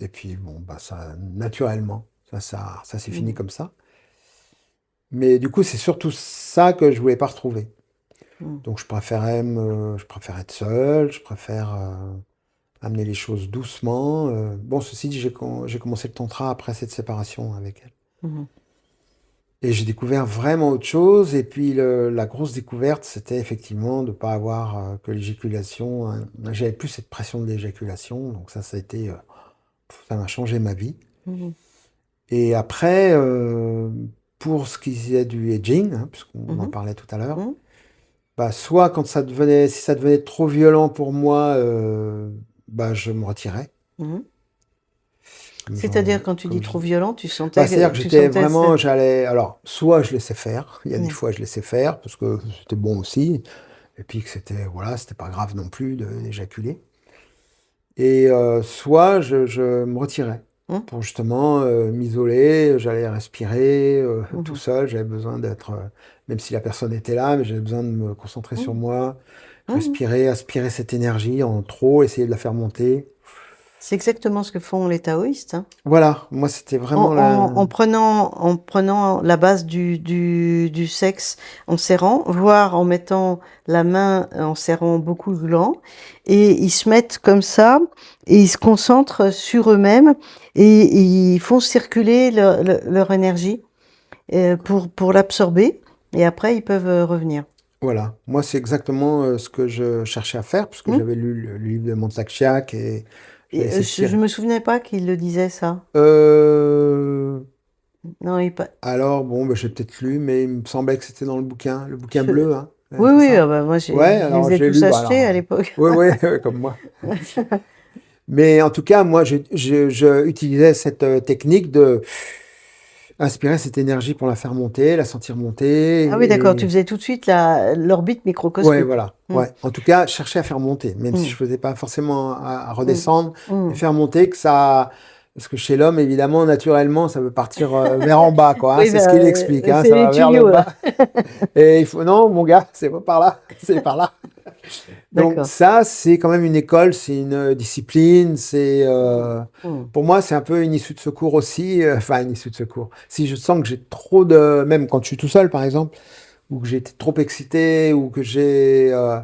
Et puis, bon, bah, ça, naturellement, ça s'est fini Mhm. comme ça. Mais du coup, c'est surtout ça que je voulais pas retrouver. Mhm. Donc, je préfère être seul, je préfère amener les choses doucement. Bon, ceci dit, j'ai commencé le tantra après cette séparation avec elle. Mhm. Et j'ai découvert vraiment autre chose. Et puis, la grosse découverte, c'était effectivement de ne pas avoir que l'éjaculation, hein. J'avais plus cette pression de l'éjaculation. Donc, ça a été, ça m'a changé ma vie. Mhm. Et après, pour ce qui est du edging, hein, puisqu'on en Mhm. parlait tout à l'heure, Mhm. bah, soit quand si ça devenait trop violent pour moi, bah, je me retirais. Mhm. Comme C'est-à-dire, quand tu dis comme trop je- violent, Bah, c'est-à-dire que tu j'étais sentais vraiment, alors, soit je laissais faire, il y a des Mhm. fois je laissais faire, parce que c'était bon aussi, et puis que voilà, c'était pas grave non plus d'éjaculer. Et soit je me retirais Mhm. pour justement m'isoler, j'allais respirer tout Mhm. seul, j'avais besoin d'être, même si la personne était là, mais j'avais besoin de me concentrer sur Mhm. moi, Mhm. respirer, aspirer cette énergie en trop, essayer de la faire monter. C'est exactement ce que font les taoïstes, hein. Voilà, moi c'était vraiment la... En prenant la base du sexe en serrant, voire en mettant la main en serrant beaucoup le gland, et ils se mettent comme ça, et ils se concentrent sur eux-mêmes, et ils font circuler leur énergie pour l'absorber, et après ils peuvent revenir. Voilà, moi c'est exactement ce que je cherchais à faire, puisque Hmm. j'avais lu le livre de Montaxiac et j'avais Et, essayé de je tirer. me souvenais pas qu'il le disait ça. Euh, Non, alors, bon, bah, j'ai peut-être lu, mais il me semblait que c'était dans le bouquin je- bleu, hein, oui, c'est oui, ça? ah bah moi Ouais, je alors les ai j'ai tous lu, bah achetés alors, à l'époque. ouais, ouais, ouais, comme moi. Mais en tout cas, moi, je utilisais cette technique de inspirer cette énergie pour la faire monter, la sentir Ah oui, d'accord, monter. tu faisais tout de suite l'orbite Ouais, microcosmique. voilà. Mm, Ouais. En tout cas, chercher à faire monter, même si je mm, faisais pas forcément à mm, redescendre, mais mm. faire monter que ça. Parce que chez l'homme, évidemment, naturellement, ça veut partir vers en bas, quoi, hein. Oui, C'est bah, ce qu'il explique, hein, c'est ça les va vers le tuyaux, là. bas. Et il faut, non, mon gars, c'est pas par là, c'est par là. Donc D'accord. ça, c'est quand même une école, c'est une discipline, Mm, mm, pour moi, c'est un peu une issue de secours aussi, enfin une issue de secours. Si je sens que j'ai trop de, même quand je suis tout seul, par exemple, ou que j'ai été trop excité, ou que je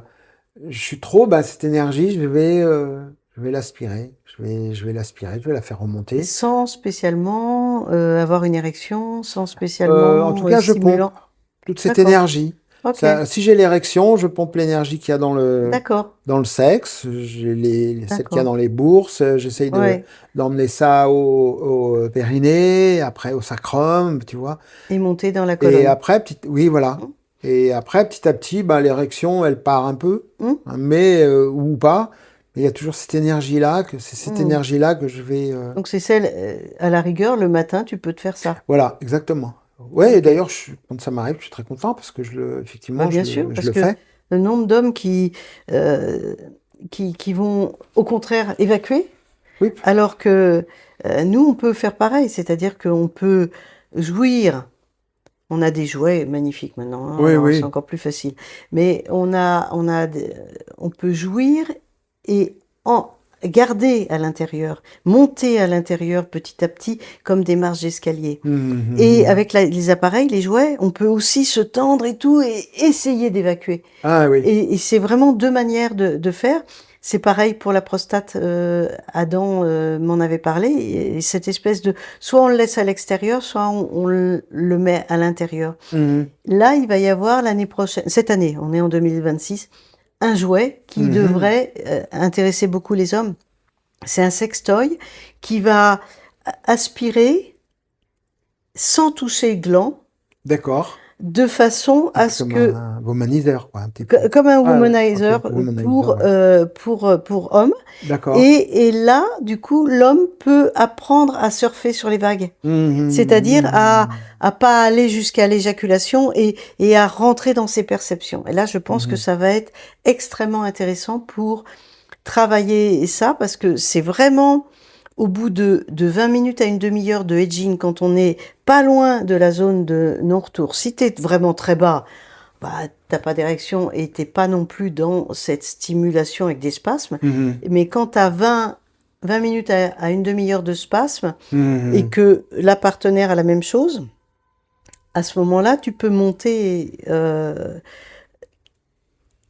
suis trop, bah, cette énergie, je vais l'aspirer, je vais l'aspirer, je vais la faire remonter. Sans spécialement avoir une érection, sans En tout spécialement cas, je pompe stimulant. toute cette D'accord. énergie. Ok. Ça, si j'ai l'érection, je pompe l'énergie qu'il y a D'accord. dans le sexe. J'ai celle qu'il y a D'accord. dans les bourses. J'essaye Ouais. d'emmener ça au périnée, après au sacrum, tu vois. Et monter dans la Et colonne. après, oui, voilà. Mm, Et après, petit à petit, bah, l'érection, elle part un peu, mm, hein, mais ou pas. Mais il y a toujours cette énergie-là, c'est cette mm. énergie-là que je vais. Donc c'est celle, à la rigueur, le matin, tu peux te faire ça. Voilà, exactement. Ouais, et Ok. d'ailleurs, quand ça m'arrive, je suis très content parce que Bah, effectivement, bien sûr, je parce le que fais. le nombre d'hommes euh, qui vont au contraire évacuer, Oui, alors que nous, on peut faire pareil, c'est-à-dire qu'on peut jouir. On a des jouets magnifiques maintenant, hein, oui, alors c'est oui. encore plus facile. Mais on peut jouir et garder à l'intérieur, monter à l'intérieur petit à petit comme des marches d'escalier. Et Mhm. avec les appareils, les jouets, on peut aussi se tendre et tout et essayer d'évacuer. Ah oui. Et c'est vraiment deux manières de faire. C'est pareil pour la prostate. Adam m'en avait parlé. Et cette espèce de, soit on le laisse à l'extérieur, soit on le met à l'intérieur. Mhm. Là, il va y avoir l'année prochaine, cette année, on est en 2026, un jouet qui Mhm. devrait intéresser beaucoup les hommes. C'est un sextoy qui va aspirer sans toucher le gland, D'accord. de façon Un à peu ce comme que, un womanizer, quoi, un petit peu. comme un Ah, ok, womanizer womanizer, ouais. pour homme. D'accord. Et là, du coup, l'homme peut apprendre à surfer sur les vagues. C'est-à-dire Mhm. à pas aller jusqu'à l'éjaculation et à rentrer dans ses perceptions. Et là, je pense que Mhm. ça va être extrêmement intéressant pour travailler ça, parce que c'est vraiment au bout de 20 minutes à une demi-heure de edging, quand on est pas loin de la zone de non-retour. Si t'es vraiment très bas, bah, t'as pas d'érection et t'es pas non plus dans cette stimulation avec des spasmes. Mhm. Mais quand t'as 20 minutes à une demi-heure de spasme et Mhm. que la partenaire a la même chose, à ce moment-là, tu peux monter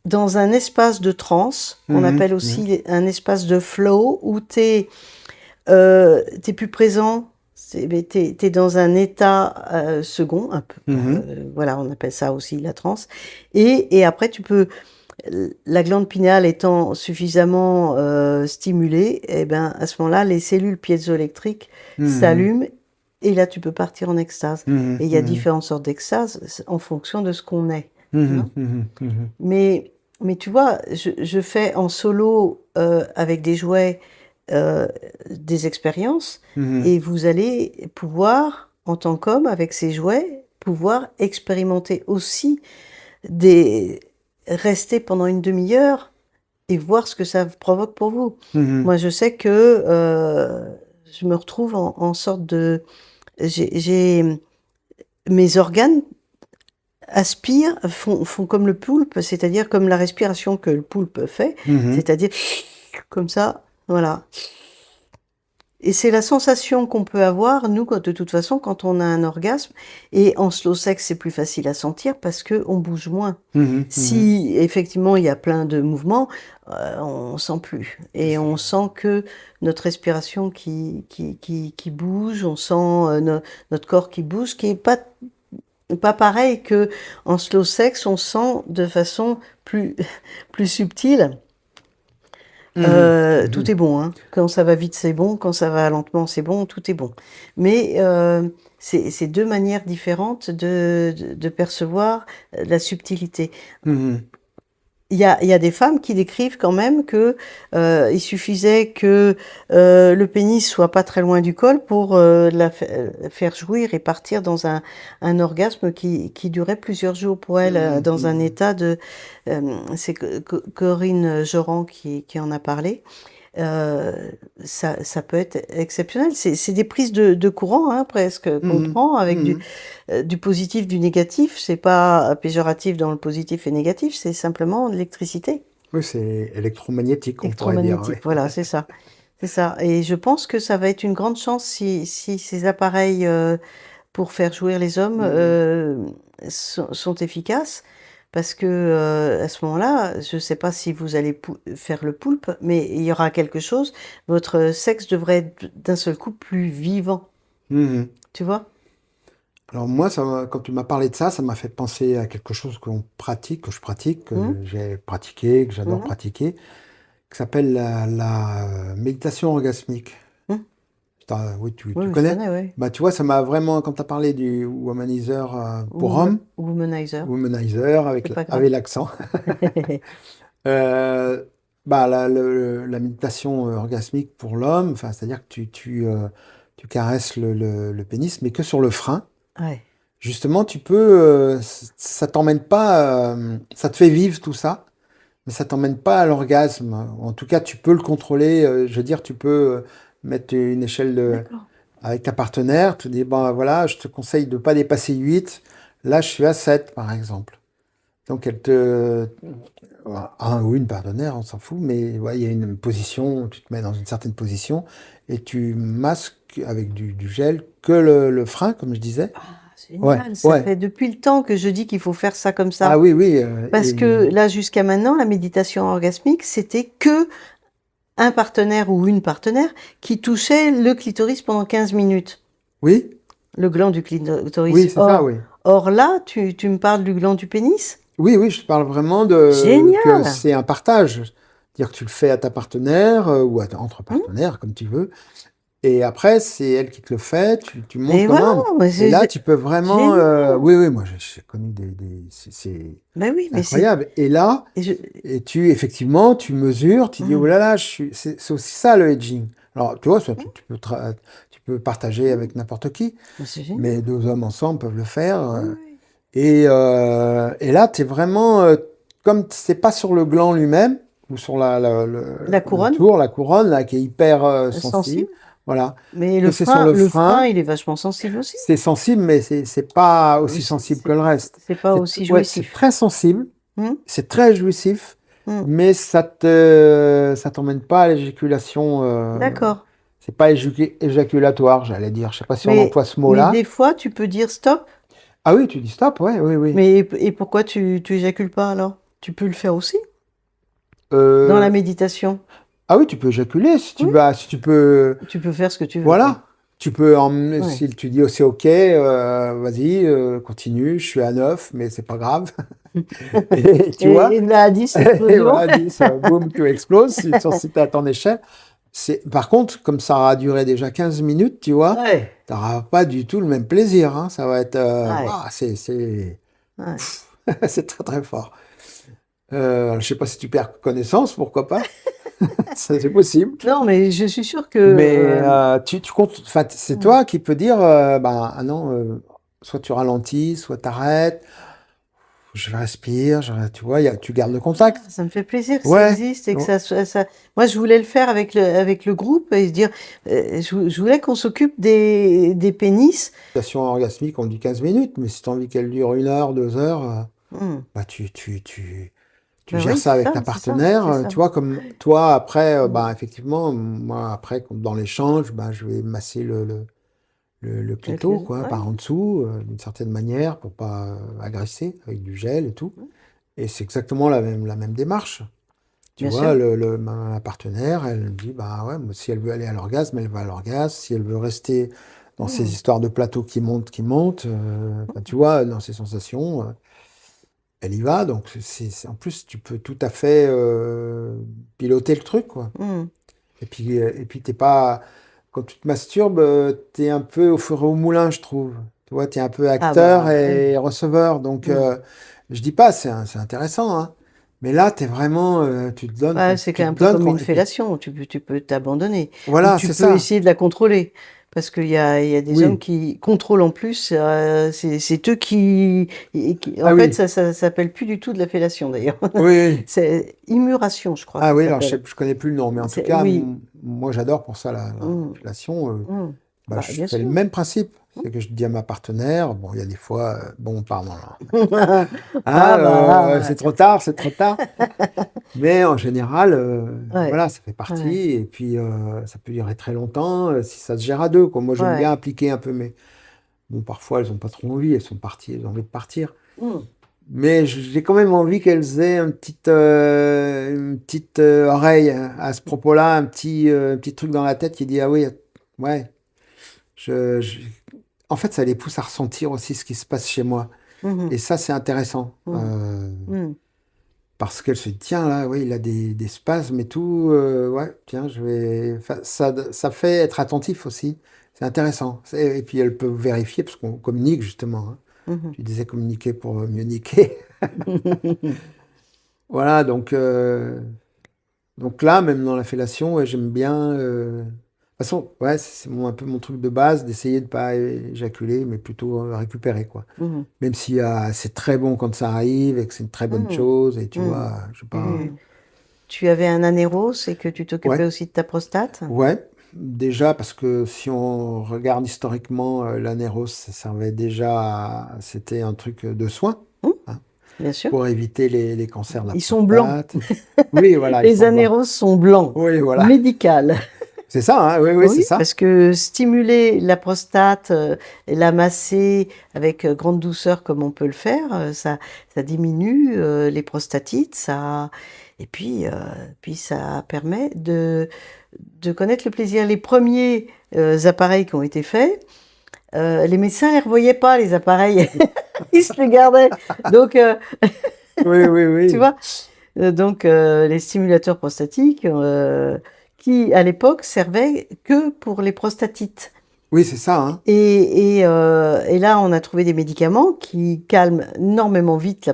dans un espace de transe, qu'on Mhm. appelle Mhm. aussi un espace de flow, où t'es plus présent, t'es dans un état second, un peu. Mhm. Voilà, on appelle ça aussi la transe. Et après, tu peux, la glande pinéale étant suffisamment stimulée, et ben à ce moment-là, les cellules piézoélectriques Mhm. s'allument. Et là, tu peux partir en extase. Mhm. Et il y a Mhm. différentes sortes d'extase en fonction de ce qu'on est. Mhm. Hein. Mhm. Mhm. Mais, mais tu vois, je fais en solo avec des jouets euh, des expériences, Mhm. et vous allez pouvoir, en tant qu'homme, avec ces jouets, pouvoir expérimenter aussi des... rester pendant une demi-heure et voir ce que ça provoque pour vous. Mhm. Moi, je sais que je me retrouve en sorte de... Mes organes aspirent, font comme le poulpe, c'est-à-dire comme la respiration que le poulpe fait, Mhm. c'est-à-dire comme ça, voilà. Et c'est la sensation qu'on peut avoir, nous, de toute façon, quand on a un orgasme. Et en slow sex, c'est plus facile à sentir parce que on bouge moins. Mhm. Mhm. Si effectivement il y a plein de mouvements, on sent plus. Et on sent que notre respiration qui bouge, on sent notre corps qui bouge, qui est pas pareil que en slow sex, on sent de façon plus, plus subtile. Mhm. Tout Mhm. est bon, hein. Quand ça va vite, c'est bon. Quand ça va lentement, c'est bon. Tout est bon. Mais c'est deux manières différentes de percevoir la subtilité. Mhm. Il y a des femmes qui décrivent quand même que il suffisait que le pénis soit pas très loin du col pour faire jouir et partir dans un orgasme qui durait plusieurs jours pour elle, Mhm. dans un Mhm. état de... c'est Corinne Joran qui en a parlé. Euh, ça peut être exceptionnel. C'est des prises de courant, hein, presque, qu'on Mhm. prend avec Mhm. du positif, du négatif. C'est pas péjoratif dans le positif et négatif, c'est simplement de l'électricité Oui, c'est électromagnétique, on pourrait dire, oui. électromagnétique. Voilà, c'est ça. C'est ça. Et je pense que ça va être une grande chance si ces appareils pour faire jouir les hommes Mhm. sont efficaces. Parce que à ce moment-là, je ne sais pas si vous allez faire le poulpe, mais il y aura quelque chose. Votre sexe devrait être d'un seul coup plus vivant. Mhm. Tu vois? Alors moi, quand tu m'as parlé de ça, ça m'a fait penser à quelque chose qu'on pratique, que je pratique, Hum, que j'ai pratiqué, que j'adore mhm, pratiquer, qui s'appelle la méditation orgasmique. hum. Oui, Oui, tu oui, je connais? connais, oui. Bah, tu vois, ça m'a vraiment, quand tu as parlé du womanizer pour homme, Womanizer, womanizer c'est pas grave. avec l'accent, euh, bah, la méditation orgasmique pour l'homme, enfin, c'est-à-dire que tu caresses le pénis, mais que sur le frein. Ouais, Justement, tu peux, ça t'emmène pas, ça te fait vivre tout ça, mais ça t'emmène pas à l'orgasme. En tout cas, tu peux le contrôler. Je veux dire, tu peux mettre une échelle d'accord. avec ta partenaire. Tu dis, bon, voilà, je te conseille de pas dépasser 8. Là, je suis à 7, par exemple. Donc, un ou une partenaire, on s'en fout, mais ouais, il y a une position, tu te mets dans une certaine position et tu masques avec du gel que le frein, comme je disais. Ah, Ouais, génial. Ça ouais. fait depuis le temps que je dis qu'il faut faire ça comme Ah ça. oui, oui. Parce que là, jusqu'à maintenant, la méditation orgasmique, c'était que un partenaire ou une partenaire qui touchait le clitoris pendant 15 minutes, Oui, le gland du oui, clitoris. c'est ça, oui. Or là, tu me parles du gland du pénis? Oui, oui, je te parle vraiment de que Génial! c'est un partage. C'est-à-dire que tu le fais à ta partenaire ou entre Mmh. partenaires, comme tu veux. Et après, c'est elle qui te le fait, tu montes Mais voilà, comment. mais Et là, c'est tu peux vraiment... génial! oui, oui, moi j'ai connu Ben oui, c'est mais c'est incroyable. Et là, et je effectivement, tu mesures, tu dis, oh mmh, là là, c'est aussi ça le hedging. Alors, tu vois, ça, mmh, tu peux partager mmh, avec n'importe qui, bah, c'est génial. mais deux hommes ensemble peuvent le faire. Oui, oui. Et là, tu es vraiment, comme c'est pas sur le gland lui-même, ou sur La le couronne, tour, la couronne, là, qui est hyper sensible, sensible, voilà, mais que c'est sur le le frein, frein, il est vachement sensible aussi? c'est sensible, mais c'est pas aussi sensible que C'est le reste. c'est pas aussi Ouais, c'est jouissif. très sensible, Mmh, c'est très jouissif, mmh. mais ça t'emmène pas à l'éjaculation, D'accord. c'est pas éjaculatoire, j'allais dire. Je sais pas si on emploie ce Mais mot-là. des fois, tu peux dire stop, Ah oui, tu dis stop, ouais, oui, oui. mais et pourquoi tu éjacules pas alors? Tu peux le faire aussi dans la Euh, méditation. ah oui, tu peux éjaculer si tu Oui, vas, si tu peux, tu peux faire ce que tu veux, quoi. voilà. Tu peux emmener, Ouais. si tu dis oh, c'est ok, vas-y, continue, je suis à 9, mais c'est pas grave. Et tu vois, Et de là à 10, et explosion. voilà, 10, boum, tu exploses si t'es à ton échelle. Par contre, comme ça a duré déjà 15 minutes, tu vois, Ouais, t'auras pas du tout le même plaisir, hein. Ça va être, ouais, waouh, ouais. c'est très très fort. Je sais pas si tu perds connaissance, pourquoi pas? Ça, c'est possible. Non, mais je suis sûre que, Mais tu comptes, enfin, c'est mmh. toi qui peux dire, ben, ah non, soit tu ralentis, soit t'arrêtes, je respire, tu vois, tu gardes le Ah, contact. ça me fait plaisir que ça Ouais. existe et que Ouais. ça moi, je voulais le faire avec le groupe et se dire, je voulais qu'on s'occupe des pénis. Station orgasmique, on dit 15 minutes, mais si tu as envie qu'elle dure 1 heure, 2 heures, Mmh. bah, tu Bah, gères oui, ça c'est avec ça, ta c'est ça, partenaire. c'est ça. Tu vois, comme toi, après, Mmh. bah, effectivement, moi, après, comme dans l'échange, bah, je vais masser le Avec clito, les quoi, ouais. par en dessous, d'une certaine manière, pour pas agresser, avec du gel et tout. Mmh. Et c'est exactement la même démarche. Tu Bien vois, sûr. ma partenaire, elle me dit, bah ouais, moi, si elle veut aller à l'orgasme, elle va à l'orgasme. Si elle veut rester dans ces Mmh. histoires de plateau qui montent, bah, tu vois, dans ces sensations, elle y va. Donc, en plus, tu peux tout à fait piloter le truc, quoi. Mmh. Et puis t'es pas, quand tu te masturbes, t'es un peu au four et au moulin, je trouve. Tu vois, t'es un peu Ah acteur bah, oui. et receveur. Donc, Mmh. je dis pas, c'est intéressant, hein. Mais là, t'es vraiment, Bah, c'est tu un te peu donnes, comme une et puis, fellation, tu peux t'abandonner ou voilà, tu c'est peux ça. essayer de la contrôler. Parce il y a des hommes Oui. qui contrôlent en plus, c'est eux qui en Ah fait, oui. ça s'appelle plus du tout de la fellation d'ailleurs. Oui, oui. C'est immuration, je crois que Ah ça oui, alors s'appelle. je connais plus le nom, mais en tout C'est cas, oui. moi, j'adore pour ça la Mmh. fellation. Mmh. Bah, Bah, je bien fais le sûr. même principe. Mmh. C'est que je dis à ma partenaire, bon, il y a des fois, bon, pardon, là. Ah Hein, bah là, c'est trop tard, c'est trop tard. Mais en général, ouais, voilà, ça fait partie. ouais, Et puis, ça peut durer très longtemps si ça se gère à deux, quoi. Moi, j'aime bien ouais. impliquer un peu, mais bon, parfois, elles n'ont pas trop envie. Elles sont parties, elles ont envie de partir. Mmh. Mais j'ai quand même envie qu'elles aient une petite oreille à ce propos-là, un petit truc dans la tête qui dit, ah oui, ouais, je, je- en fait, ça les pousse à ressentir aussi ce qui se passe chez moi. Mmh mh. Et ça, c'est intéressant. Mmh. Mmh. Parce qu'elle se dit, tiens, là, oui, il a des spasmes et tout. Ouais, tiens, je vais. Enfin, ça fait être attentif aussi. C'est intéressant. Et puis, elle peut vérifier, parce qu'on communique, justement, hein. Mmh Tu disais communiquer pour mieux niquer. mh. Voilà, donc là, même dans la fellation, ouais, j'aime bien. De toute façon, ouais, c'est un peu mon truc de base, d'essayer de pas éjaculer, mais plutôt récupérer, quoi. Mmh. Même si c'est très bon quand ça arrive et que c'est une très bonne Mmh. chose, et tu Mmh. vois, je sais pas. Et tu avais un anéros et que tu Ouais, t'occupais aussi de ta prostate? ouais. Déjà, parce que si on regarde historiquement, l'anéros, ça servait déjà c'était un truc de soin, Mmh, hein, bien sûr. pour éviter les cancers de la Ils sont blancs. prostate. Oui, voilà, ils Les sont blancs. anéros sont blancs, Oui, voilà. médical. C'est ça, hein, oui, oui, c'est Oui, ça. parce que stimuler la prostate, et la masser avec, grande douceur comme on peut le faire, ça diminue, les prostatites, ça et puis ça permet de connaître le plaisir. Les premiers appareils qui ont été faits, les médecins les revoyaient pas les appareils, ils se les gardaient. Donc Oui, oui, Tu oui. vois? Donc les stimulateurs prostatiques, qui à l'époque servaient que pour les prostatites. Oui, c'est ça, hein. Et là, on a trouvé des médicaments qui calment énormément vite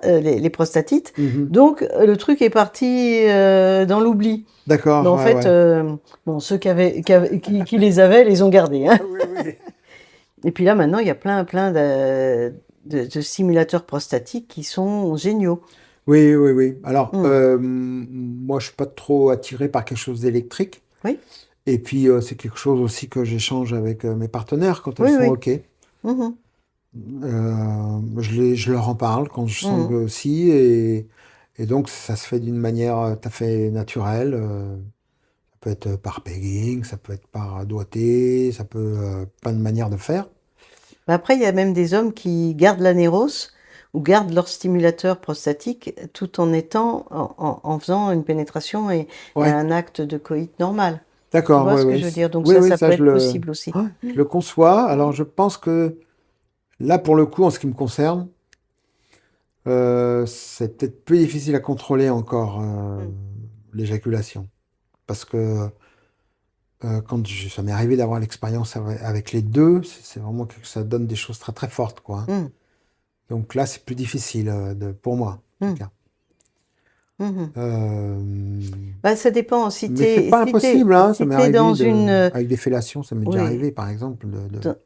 les prostatites. Mhm. Donc le truc est parti dans l'oubli. Mais D'accord, en ouais, fait, ouais. bon, ceux qui les avaient, les ont gardés, hein. Ah oui, oui. Et puis là, maintenant, il y a plein de stimulateurs prostatiques qui sont géniaux. Oui, oui, oui. Alors, Hmm. moi, je suis pas trop attiré par quelque chose d'électrique. Oui, Et puis, c'est quelque chose aussi que j'échange avec mes partenaires quand elles oui, sont oui. OK. Mhm, Je leur en parle quand je sens que mhm. aussi. Et donc, ça se fait d'une manière tout à fait naturelle. Ça peut être par pegging, ça peut être par doigté, ça peut plein de manières de faire. Mais après, il y a même des hommes qui gardent l'anéros ou gardent leur stimulateur prostatique tout en en faisant une pénétration et Ouais, un acte de coït normal. Tu d'accord, vois ouais, ce que ouais. je veux dire? Donc Oui, oui, ça ça, peut être possible aussi. ouais, je le conçois. Alors, je pense que là, pour le coup, en ce qui me concerne, c'est peut-être plus difficile à contrôler encore Mm. l'éjaculation. Parce que ça m'est arrivé d'avoir l'expérience avec les deux, c'est vraiment que ça donne des choses très très fortes, quoi, hein. Mm. Donc là, c'est plus difficile pour moi, en tout Mm. cas. Mhm. Euh, Bah, ça dépend. mais c'est pas impossible, hein. Ça Si m'est t'es arrivé dans une, avec des fellations, ça m'est déjà oui, arrivé, par exemple,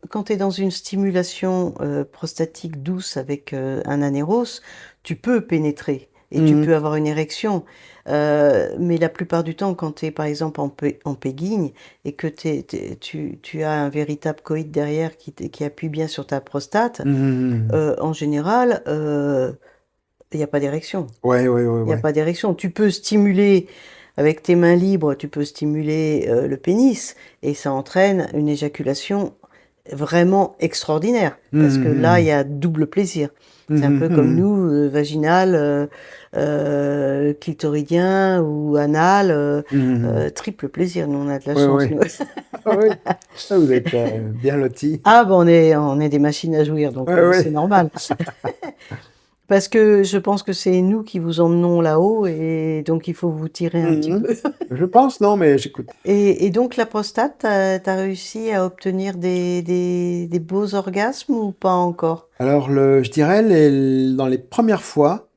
quand tu es dans une stimulation prostatique douce avec un anéros, tu peux pénétrer et tu Mhm. peux avoir une érection. Mais la plupart du temps, quand tu es par exemple en péguigne et que tu as un véritable coït derrière qui appuie bien sur ta prostate, Mhm. en général, il n'y a pas d'érection. Ouais, ouais, ouais, Il n'y a ouais. pas d'érection. Tu peux stimuler avec tes mains libres, tu peux stimuler le pénis et ça entraîne une éjaculation vraiment extraordinaire parce que là, il y Mhm. a double plaisir. C'est un Mhm. peu comme Mhm. nous, vaginal, clitoridien ou anal, Mhm. triple plaisir. Nous, on a de la Ouais, chance, ouais. nous. Ah oui, ah, vous êtes bien lotis. Ah, ben on est des machines à jouir, donc Ouais, c'est ouais. normal. Parce que je pense que c'est nous qui vous emmenons là-haut et donc il faut vous tirer un petit Mhm. peu. Je pense, non, mais j'écoute. Et donc la prostate, t'as réussi à obtenir des beaux orgasmes ou pas encore? Alors, je dirais, dans les premières fois,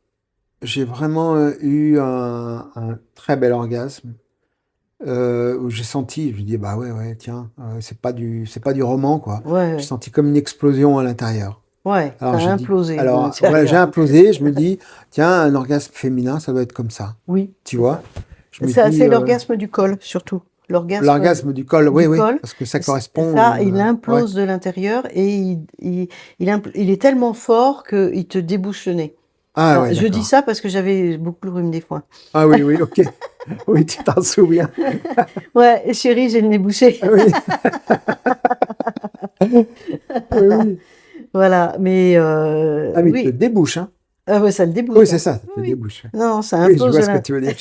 j'ai vraiment eu un très bel orgasme où j'ai senti, je me dis, bah ouais, ouais, tiens, c'est pas du roman, quoi. Ouais, J'ai ouais, senti comme une explosion à l'intérieur. Ouais, Alors, t'as j'ai dit, implosé de alors, ouais, j'ai l'intérieur. implosé, je me dis, tiens, un orgasme féminin, ça doit être comme ça. Oui, Tu c'est vois? ça. Je me Ça, dis, c'est l'orgasme du col, surtout. L'orgasme l'orgasme du col, oui, du oui, col, parce que ça correspond, ça, il ouais. implose de l'intérieur et il est tellement fort qu'il te débouche le nez. Ah Enfin, ouais, je dis d'accord. ça parce que j'avais beaucoup le rhume des foins. Ah oui, oui, ok. Oui, tu t'en souviens. Ouais, chérie, j'ai le nez bouché. Ah oui, oui, oui. Voilà, mais Ah, mais il te oui, débouche, hein. ah ouais, ça le débouche, Oui, c'est hein. ça, ça Oui, te oui. débouche. Non, ça Oui, je implose vois de ce que l'in- tu veux dire.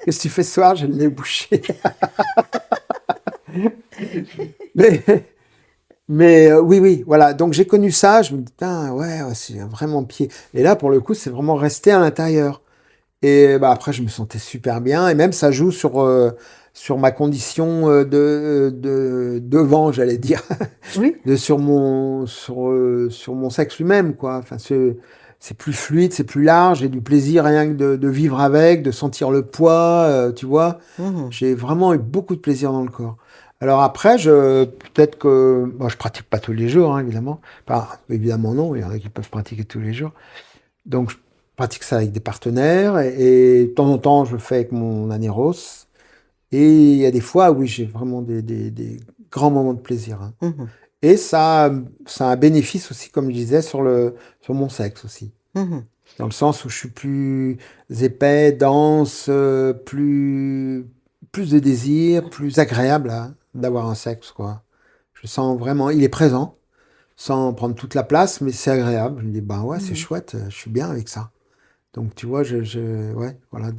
Qu'est-ce que tu fais ce soir? J'ai le nez bouché. Mais, oui, oui, voilà. Donc j'ai connu ça. Je me dis, putain, ouais, ouais, c'est vraiment pied. Et là, pour le coup, c'est vraiment resté à l'intérieur. Et bah, après, je me sentais super bien. Et même, ça joue sur ma condition devant, j'allais dire, Oui. sur mon sexe lui-même, quoi. Enfin, c'est plus fluide, c'est plus large. J'ai du plaisir rien que de vivre avec, de sentir le poids, tu vois. Mhm. J'ai vraiment eu beaucoup de plaisir dans le corps. Alors après, peut-être que bon, je pratique pas tous les jours, hein, évidemment. Enfin, évidemment non, il y en a qui peuvent pratiquer tous les jours. Donc je pratique ça avec des partenaires et de temps en temps je le fais avec mon anéros. Et il y a des fois, oui, j'ai vraiment des grands moments de plaisir, hein. Mhm. Et ça a un bénéfice aussi, comme je disais, sur mon sexe aussi. Mhm. Dans le sens où je suis plus épais, dense, plus de désir, plus agréable d'avoir un sexe, quoi. Je sens vraiment, il est présent, sans prendre toute la place, mais c'est agréable. Je me dis, ben ouais, c'est Mhm. chouette, je suis bien avec ça. Donc, tu vois, ouais, voilà,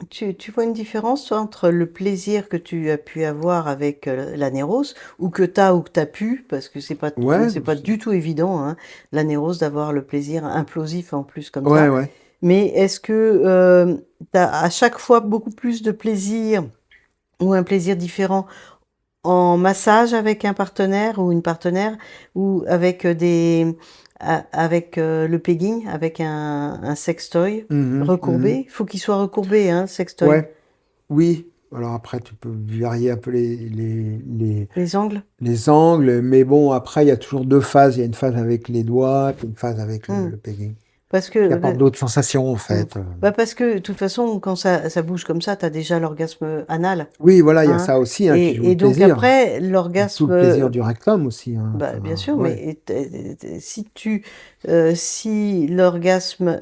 Tu vois une différence toi, entre le plaisir que tu as pu avoir avec la névrose, ou que tu as ou que tu as pu, parce que Ouais, c'est pas du tout évident, hein, la névrose, d'avoir le plaisir implosif en plus comme ouais, ça. ouais. Mais est-ce que tu as à chaque fois beaucoup plus de plaisir ou un plaisir différent en massage avec un partenaire ou une partenaire, ou avec avec le pegging, avec un sextoy Mhm, mhm. recourbé? Il faut qu'il soit recourbé, hein, le sextoy. Ouais, oui. Alors après, tu peux varier un peu Les angles? les angles, mais bon, après, il y a toujours deux phases. Il y a une phase avec les doigts, puis une phase avec Hmm. le pegging, Parce qui apporte que d'autres sensations, en hmm. fait. Bah parce que de toute façon, quand ça bouge comme ça, t'as déjà l'orgasme anal, Oui, voilà, il y a hein. ça aussi, hein, qui joue le Et donc plaisir. après, Et tout le l'orgasme, plaisir du rectum aussi, hein. bah bien Enfin, sûr, ouais. mais si l'orgasme,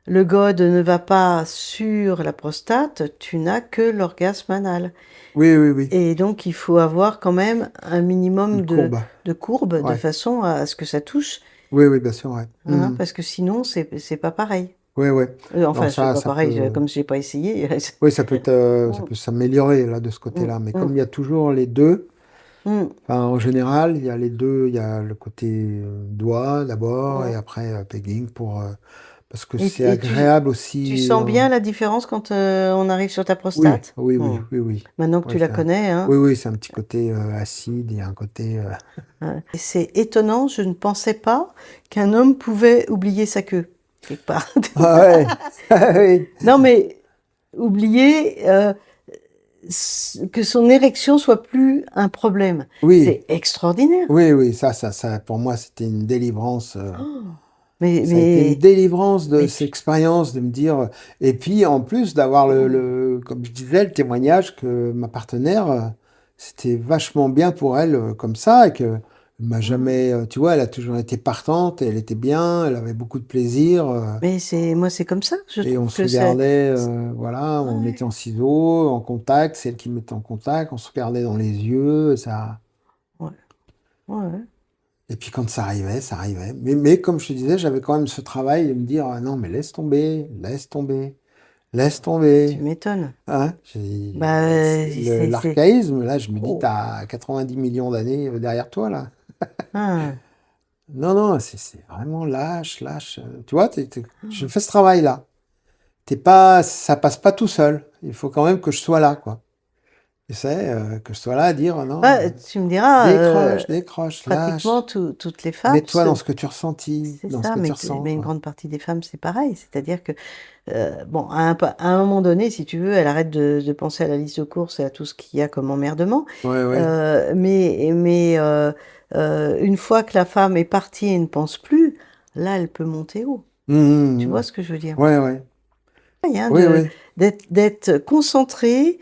le GOD ne va pas sur la prostate, tu n'as que l'orgasme anal. Oui, oui, oui. Et donc, il faut avoir quand même un Une minimum courbe. de courbe de Ouais. façon à ce que ça touche, Oui, oui, bien sûr, ouais. hein, Mhm. parce que sinon, c'est pas pareil. Ouais, ouais. Non, Enfin, c'est pas ça pareil, peut. comme j'ai pas essayé. Oui, ça Mm, peut s'améliorer là de ce mm, côté-là. Mais mm, comme il y a toujours les deux, mm. enfin, en général, il y a les deux. Il y a le côté doigt d'abord et Mm. après pegging parce que Et, c'est et agréable tu aussi. sens bien la différence quand on arrive sur ta Oui, prostate? oui, oui, Mm. oui, oui. Maintenant que Ouais, tu la connais, hein. oui, oui, c'est un petit côté acide et un côté. Ouais. Et c'est étonnant, je ne pensais pas qu'un homme pouvait oublier sa queue, quelque part. Ah ouais, oui, Non, mais oublier que son érection soit plus un problème. oui, C'est extraordinaire. oui, oui. Ça, pour moi, c'était une délivrance. Oh, mais, Ça a été une mais, délivrance de mais cette tu... expérience, de me dire, et puis en plus d'avoir Oh, comme je disais, le témoignage que ma partenaire, c'était vachement bien pour elle comme ça, et que elle m'a oh. jamais, tu vois, elle a toujours été partante, et elle était bien, elle avait beaucoup de plaisir, Mais moi, c'est comme ça. Je et on trouve se que c'est... regardait, voilà, on Ouais, était en ciseaux, en contact, c'est elle qui me mettait en contact, on se regardait dans les yeux, ça. ouais, ouais. Et puis quand ça arrivait, ça arrivait. Mais comme je te disais, j'avais quand même ce travail de me dire, ah non, mais laisse tomber, laisse tomber. Laisse Tu tomber. m'étonnes. Hein? Bah, L'archaïsme, là, je me dis, Oh. t'as 90 millions d'années derrière toi, là. Ah. Non, non, c'est vraiment lâche, lâche. Tu vois, je fais ce travail-là. T'es pas, ça passe pas tout seul. Il faut quand même que je sois là, quoi. Tu sais, que je sois là à dire, non, Ah, tu me diras, décroche, décroche, pratiquement lâche. toutes les femmes, Mets-toi dans ce que tu ressentis, c'est dans ce ça, que tu ressens, mais une quoi. grande partie des femmes, c'est pareil. C'est-à-dire que, bon, à un moment donné, si tu veux, elle arrête de penser à la liste de courses et à tout ce qu'il y a comme emmerdement. Ouais, ouais. Une fois que la femme est partie et ne pense plus, là, elle peut monter haut. Hum, Tu hum, vois hum. ce que je veux dire? Ouais, ouais. Hein, Oui, oui. d'être concentré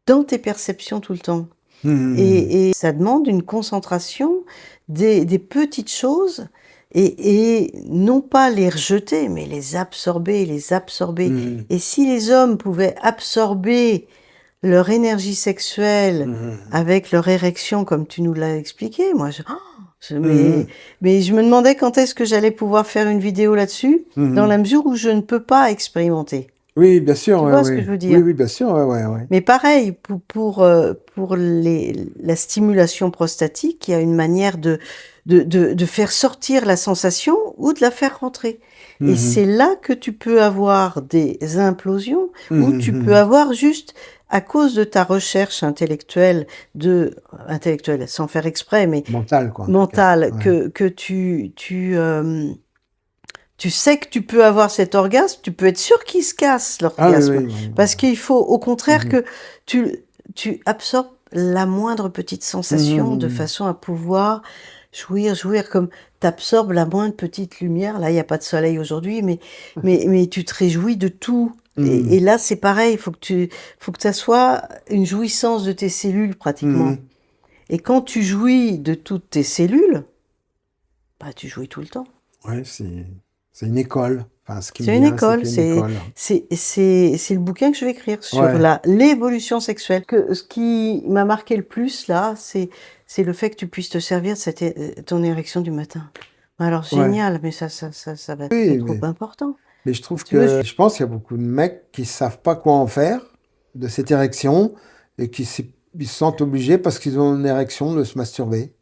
dans tes perceptions tout le temps. Hum, hum, hum. Et ça demande une concentration des petites choses et non pas les rejeter, mais les absorber, les absorber. Hum, hum. Et si les hommes pouvaient absorber leur énergie sexuelle Hum, hum. avec leur érection, comme tu nous l'as expliqué, Hum, hum. mais je me demandais quand est-ce que j'allais pouvoir faire une vidéo là-dessus, Hum, dans la hum. mesure où je ne peux pas expérimenter. Oui, bien sûr, Tu ouais, vois ce que je ouais. veux Oui, dire? oui, bien sûr, ouais, ouais, ouais. Mais pareil, pour la stimulation prostatique, il y a une manière de faire sortir la sensation ou de la faire rentrer. Et Mhm. c'est là que tu peux avoir des implosions ou Mhm, tu peux mhm. avoir juste, à cause de ta recherche intellectuelle, intellectuelle, sans faire exprès, mais Mental, quoi, en tout cas. mentale, Ouais. que tu sais que tu peux avoir cet orgasme, tu peux être sûr qu'il se casse, Ah oui, l'orgasme. oui, oui. Parce qu'il faut, au contraire, Mhm. que tu absorbes la moindre petite Mhm, sensation de mhm. façon à pouvoir jouir comme t'absorbes la moindre petite lumière. Là, il n'y a pas de soleil aujourd'hui, mais tu te réjouis de tout. Et Mhm. là, c'est pareil, faut que ça soit une jouissance de tes cellules, pratiquement. Mhm. Et quand tu jouis de toutes tes cellules, bah, tu jouis tout le temps. Ouais, c'est une école. Enfin, ce qui me C'est une vient, c'est école, qu'une école. c'est le bouquin que je vais écrire sur Ouais. l'évolution sexuelle. Ce qui m'a marqué le plus là, c'est le fait que tu puisses te servir de ton érection du matin. Alors Ouais. génial, mais ça va être Oui, trop mais important. Mais je trouve Si tu veux, que je pense qu'il y a beaucoup de mecs qui savent pas quoi en faire de cette érection et ils se sentent obligés parce qu'ils ont une érection de se masturber.